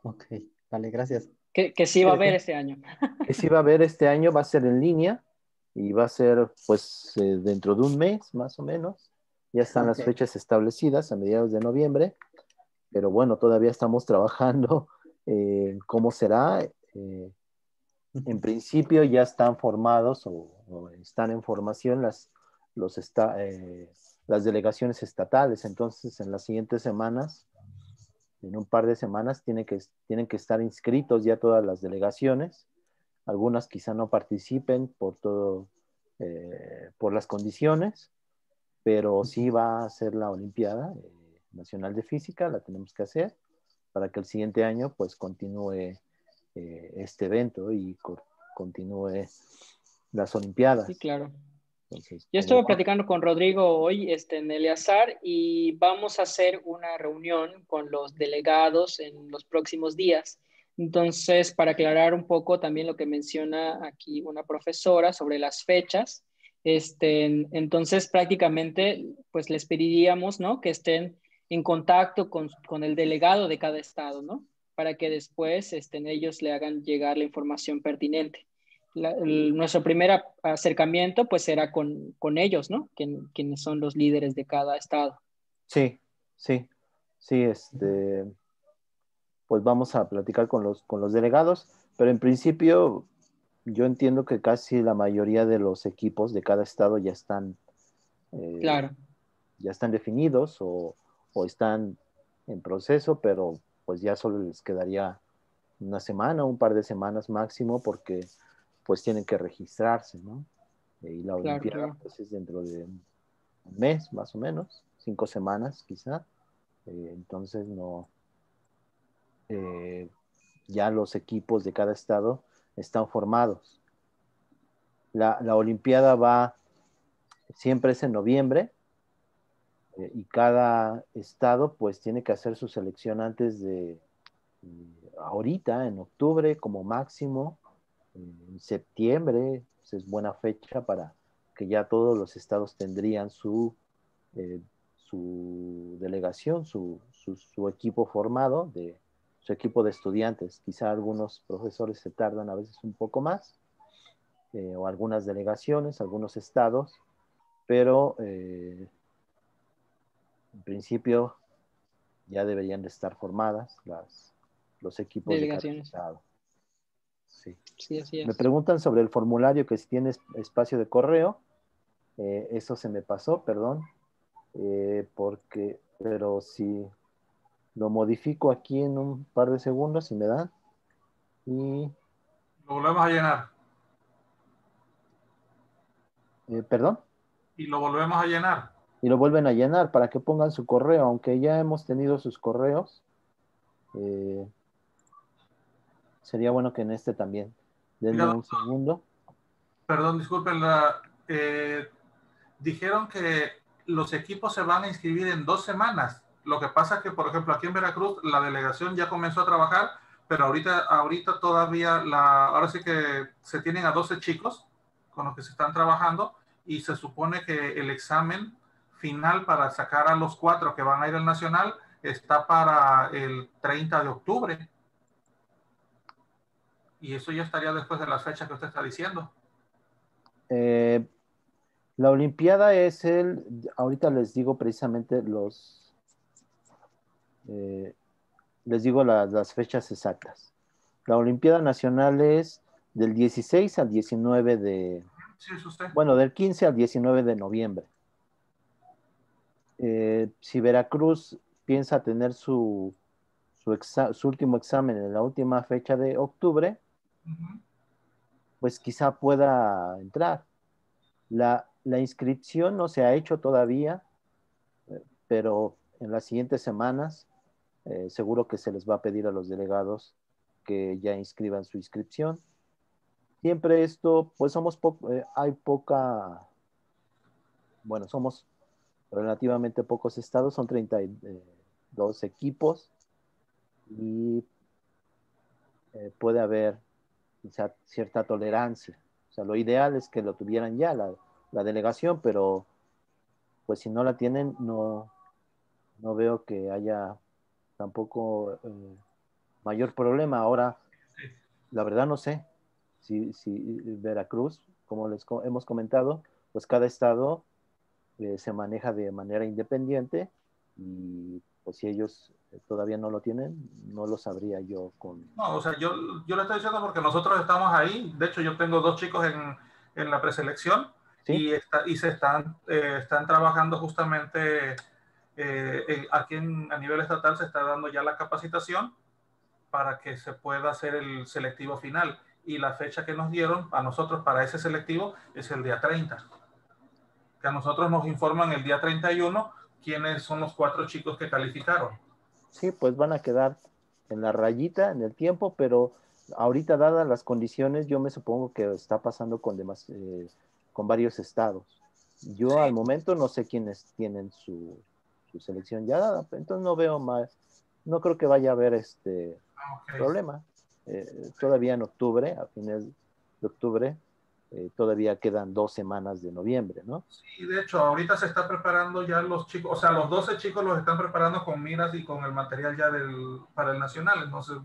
Ok, vale, gracias. Que sí va a haber este año. Que sí va a haber este año, va a ser en línea y va a ser pues dentro de un mes más o menos. Ya están Ok. las fechas establecidas a mediados de noviembre, pero bueno, todavía estamos trabajando en cómo será. En principio ya están formados o están en formación las delegaciones estatales. Entonces en las siguientes semanas, en un par de semanas, tienen que estar inscritos ya todas las delegaciones. Algunas quizá no participen por las condiciones, pero sí va a ser la Olimpiada Nacional de Física, la tenemos que hacer para que el siguiente año pues continúe este evento y continúe las Sí, Olimpiadas. claro. Entonces, Yo estuve platicando con Rodrigo hoy en Eleazar, y vamos a hacer una reunión con los delegados en los próximos días. Entonces, para aclarar un poco también lo que menciona aquí una profesora sobre las fechas, entonces prácticamente pues les pediríamos, ¿no? Que estén en contacto con el delegado de cada estado, ¿no? Para que después ellos le hagan llegar la información pertinente. Nuestro primer acercamiento pues será con ellos, ¿no? Quienes son los líderes de cada estado. Sí, sí, sí, pues vamos a platicar con los delegados, pero en principio yo entiendo que casi la mayoría de los equipos de cada estado Claro. ya están definidos o están en proceso, pero pues ya solo les quedaría una semana, un par de semanas máximo, porque pues tienen que registrarse, ¿no? Y la Claro, Olimpiada claro. pues es dentro de un mes, más o menos, 5 semanas quizá. Entonces ya los equipos de cada estado están formados. La Olimpiada siempre es en noviembre, y cada estado pues tiene que hacer su selección antes de ahorita, en octubre como máximo, en septiembre pues es buena fecha para que ya todos los estados tendrían su delegación, su equipo formado, su equipo de estudiantes. Quizá algunos profesores se tardan a veces un poco más, o algunas delegaciones, algunos estados, pero en principio ya deberían de estar formadas los equipos de cada Delegaciones. estado. Sí. Sí, así Me es. preguntan sobre el formulario, que si tiene espacio de correo. Eso se me pasó, perdón, pero si lo modifico aquí en un par de segundos, si me dan. Y, Lo volvemos a llenar. perdón, Y lo volvemos a llenar. y lo vuelven a llenar para que pongan su correo, aunque ya hemos tenido sus correos. Sería bueno que en este también. Denme Mira, un segundo. perdón, disculpen, dijeron que los equipos se van a inscribir en 2 semanas. Lo que pasa es que, por ejemplo, aquí en Veracruz la delegación ya comenzó a trabajar, pero ahorita todavía, ahora sí que se tienen a 12 chicos con los que se están trabajando y se supone que el examen final para sacar a los 4 que van a ir al nacional está para el 30 de octubre. Y eso ya estaría después de las fechas que usted está diciendo. La Olimpiada ahorita les digo precisamente les digo las fechas exactas. La Olimpiada Nacional es del 16 al 19 Sí, es usted. bueno, del 15 al 19 de noviembre. Si Veracruz piensa tener su último examen en la última fecha de octubre, pues quizá pueda entrar. La inscripción no se ha hecho todavía, pero en las siguientes semanas seguro que se les va a pedir a los delegados que ya inscriban su inscripción. Siempre esto, pues somos relativamente pocos estados, son 32 equipos, y puede haber quizá cierta tolerancia. O sea, lo ideal es que lo tuvieran ya la delegación, pero pues si no la tienen, no veo que haya tampoco mayor problema. Ahora, la verdad no sé si Veracruz, como hemos comentado, pues cada estado se maneja de manera independiente, y pues si ellos todavía no lo tienen, no lo sabría yo No, o sea, yo le estoy diciendo porque nosotros estamos ahí. De hecho, yo tengo 2 chicos en la preselección. ¿Sí? Y se están trabajando justamente aquí a nivel estatal. Se está dando ya la capacitación para que se pueda hacer el selectivo final. Y la fecha que nos dieron a nosotros para ese selectivo es el día 30. Que a nosotros nos informan el día 31 quiénes son los 4 chicos que calificaron. Sí, pues van a quedar en la rayita, en el tiempo, pero ahorita dadas las condiciones, yo me supongo que está pasando con varios estados. Yo al momento no sé quiénes tienen su selección ya dada, entonces no veo más, no creo que vaya a haber Okay. problema. todavía en octubre, a fines de octubre, todavía quedan 2 semanas de noviembre, ¿no? Sí, de hecho, ahorita se está preparando ya los chicos, o sea, los 12 chicos los están preparando con miras y con el material ya para el nacional. Entonces,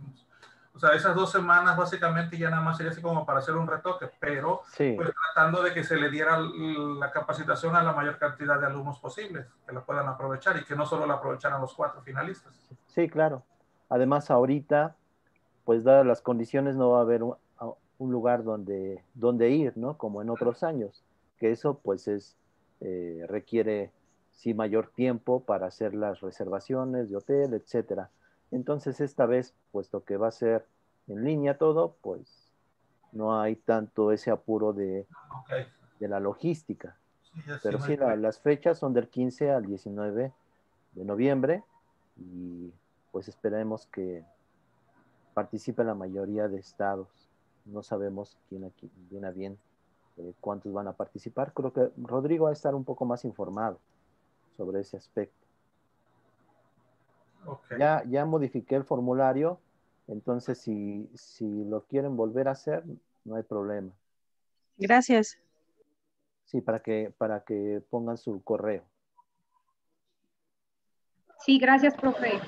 o sea, esas 2 semanas básicamente ya nada más sería así como para hacer un retoque, pero Sí. pues tratando de que se le diera la capacitación a la mayor cantidad de alumnos posibles, que la puedan aprovechar y que no solo la aprovecharan los 4 finalistas. Sí, claro. Además, ahorita, pues dadas las condiciones, no va a haber un lugar donde ir, ¿no? Como en otros años, que eso pues requiere sí mayor tiempo para hacer las reservaciones de hotel, etcétera. Entonces esta vez, puesto que va a ser en línea todo, pues no hay tanto ese apuro de la logística. Sí, pero sí, las fechas son del 15 al 19 de noviembre y pues esperemos que participe la mayoría de estados. No sabemos quién aquí viene a bien, cuántos van a participar. Creo que Rodrigo va a estar un poco más informado sobre ese aspecto. Okay. Ya modifiqué el formulario, entonces si lo quieren volver a hacer, no hay problema. Gracias. Sí, para que pongan su correo. Sí, gracias, profe.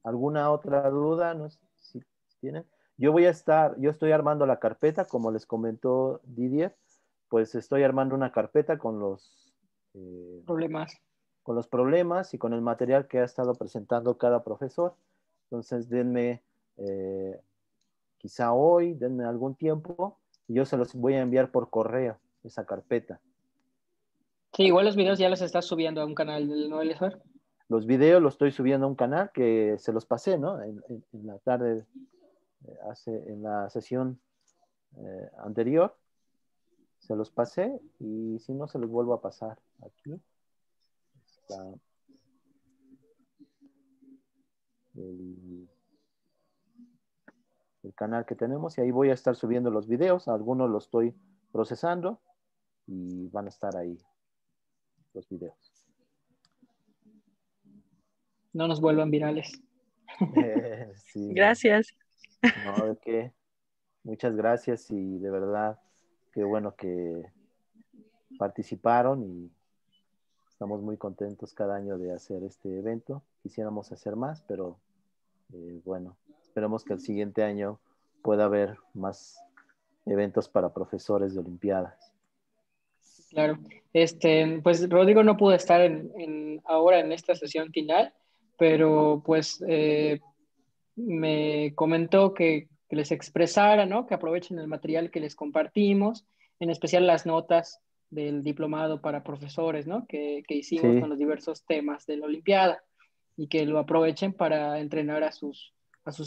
¿Alguna otra duda? No sé si tienen. Yo estoy armando la carpeta, como les comentó Didier, pues estoy armando una carpeta con los problemas y con el material que ha estado presentando cada profesor. Entonces denme quizá hoy, denme algún tiempo y yo se los voy a enviar por correo, esa carpeta. Sí, igual los videos ya los estás subiendo a un canal del Novelesor. Los videos los estoy subiendo a un canal que se los pasé, ¿no? En la tarde, en la sesión anterior, se los pasé y si no, se los vuelvo a pasar aquí. Está el canal que tenemos y ahí voy a estar subiendo los videos. Algunos los estoy procesando y van a estar ahí los videos. No nos vuelvan virales. Sí. Gracias. No, de qué. Muchas gracias y de verdad, qué bueno que participaron y estamos muy contentos cada año de hacer este evento. Quisiéramos hacer más, pero bueno, esperemos que el siguiente año pueda haber más eventos para profesores de Olimpiadas. Claro. Pues Rodrigo no pudo estar ahora en esta sesión final, pero pues me comentó que les expresara, ¿no? Que aprovechen el material que les compartimos, en especial las notas del diplomado para profesores, ¿no? Que hicimos con los diversos temas de la Olimpiada y que lo aprovechen para entrenar a sus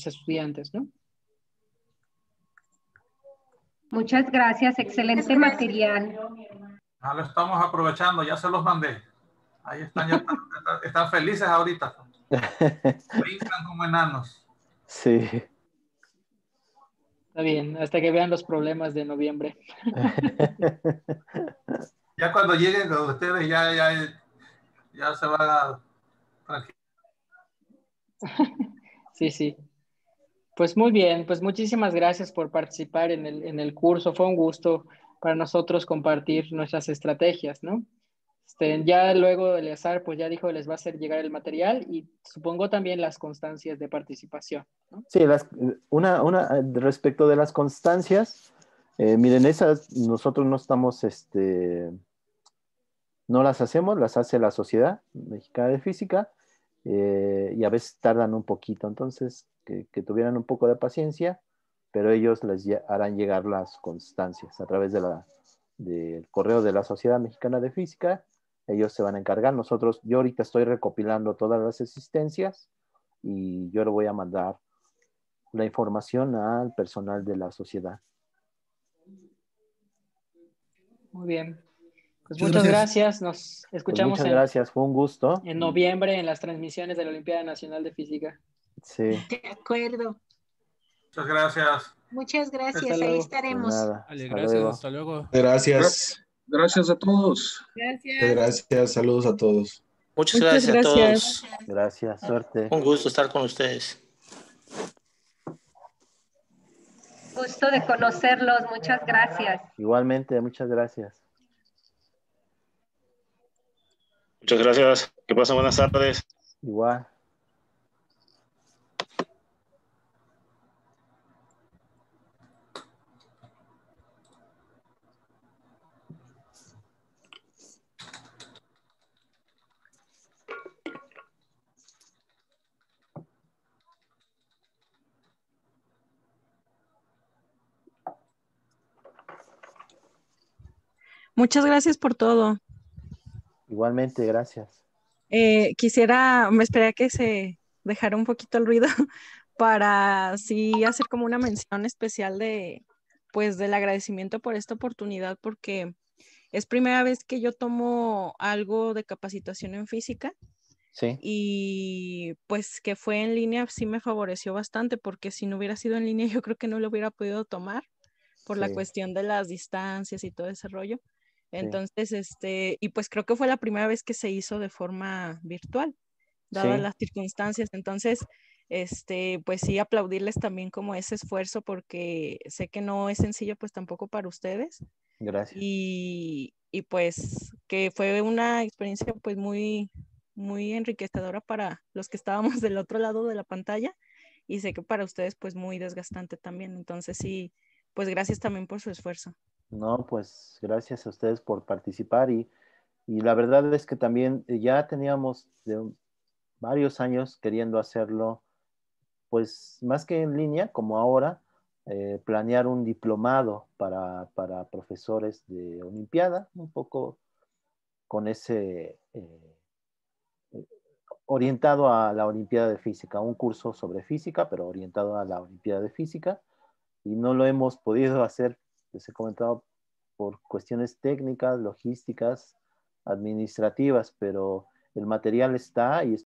estudiantes, ¿no? Muchas gracias, excelente material. Lo estamos aprovechando, ya se los mandé. Ahí están, ya están felices ahorita. Brincan como enanos. Sí. Está bien, hasta que vean los problemas de noviembre. Ya cuando lleguen con ustedes, ya se van a... Sí, sí. Pues muy bien, pues muchísimas gracias por participar en el curso. Fue un gusto para nosotros compartir nuestras estrategias, ¿no? Ya luego Eleazar, pues ya dijo, les va a hacer llegar el material y supongo también las constancias de participación, ¿no? Sí, respecto de las constancias, miren, esas nosotros no estamos, no las hacemos, las hace la Sociedad Mexicana de Física y a veces tardan un poquito, entonces que tuvieran un poco de paciencia, pero ellos les harán llegar las constancias a través del correo de la Sociedad Mexicana de Física. Ellos se van a encargar. Yo ahorita estoy recopilando todas las asistencias y yo le voy a mandar la información al personal de la sociedad. Muy bien. Pues muchas gracias. Nos escuchamos. Pues muchas gracias, fue un gusto. En noviembre en las transmisiones de la Olimpiada Nacional de Física. Sí. De acuerdo. Muchas gracias. Muchas gracias, ahí estaremos. Vale, gracias, hasta luego. Gracias. Gracias a todos. Gracias, saludos a todos. Muchas gracias a todos. Gracias, suerte. Un gusto estar con ustedes. Gusto de conocerlos, muchas gracias. Igualmente, muchas gracias. Muchas gracias. Que pasen buenas tardes. Igual. Muchas gracias por todo. Igualmente, gracias. Me esperé a que se dejara un poquito el ruido para sí hacer como una mención especial pues del agradecimiento por esta oportunidad, porque es primera vez que yo tomo algo de capacitación en física. Sí. Y pues que fue en línea sí me favoreció bastante, porque si no hubiera sido en línea yo creo que no lo hubiera podido tomar por la cuestión de las distancias y todo ese rollo. Entonces, y pues creo que fue la primera vez que se hizo de forma virtual, dadas las circunstancias. Entonces, pues sí, aplaudirles también como ese esfuerzo, porque sé que no es sencillo pues tampoco para ustedes. Gracias. Y pues que fue una experiencia pues muy, muy enriquecedora para los que estábamos del otro lado de la pantalla, y sé que para ustedes pues muy desgastante también. Entonces sí, pues gracias también por su esfuerzo. No, pues gracias a ustedes por participar y la verdad es que también ya teníamos varios años queriendo hacerlo, pues más que en línea, como ahora, planear un diplomado para profesores de Olimpiada, un poco con ese orientado a la Olimpiada de Física, un curso sobre física, pero orientado a la Olimpiada de Física, y no lo hemos podido hacer, les he comentado, por cuestiones técnicas, logísticas, administrativas, pero el material está y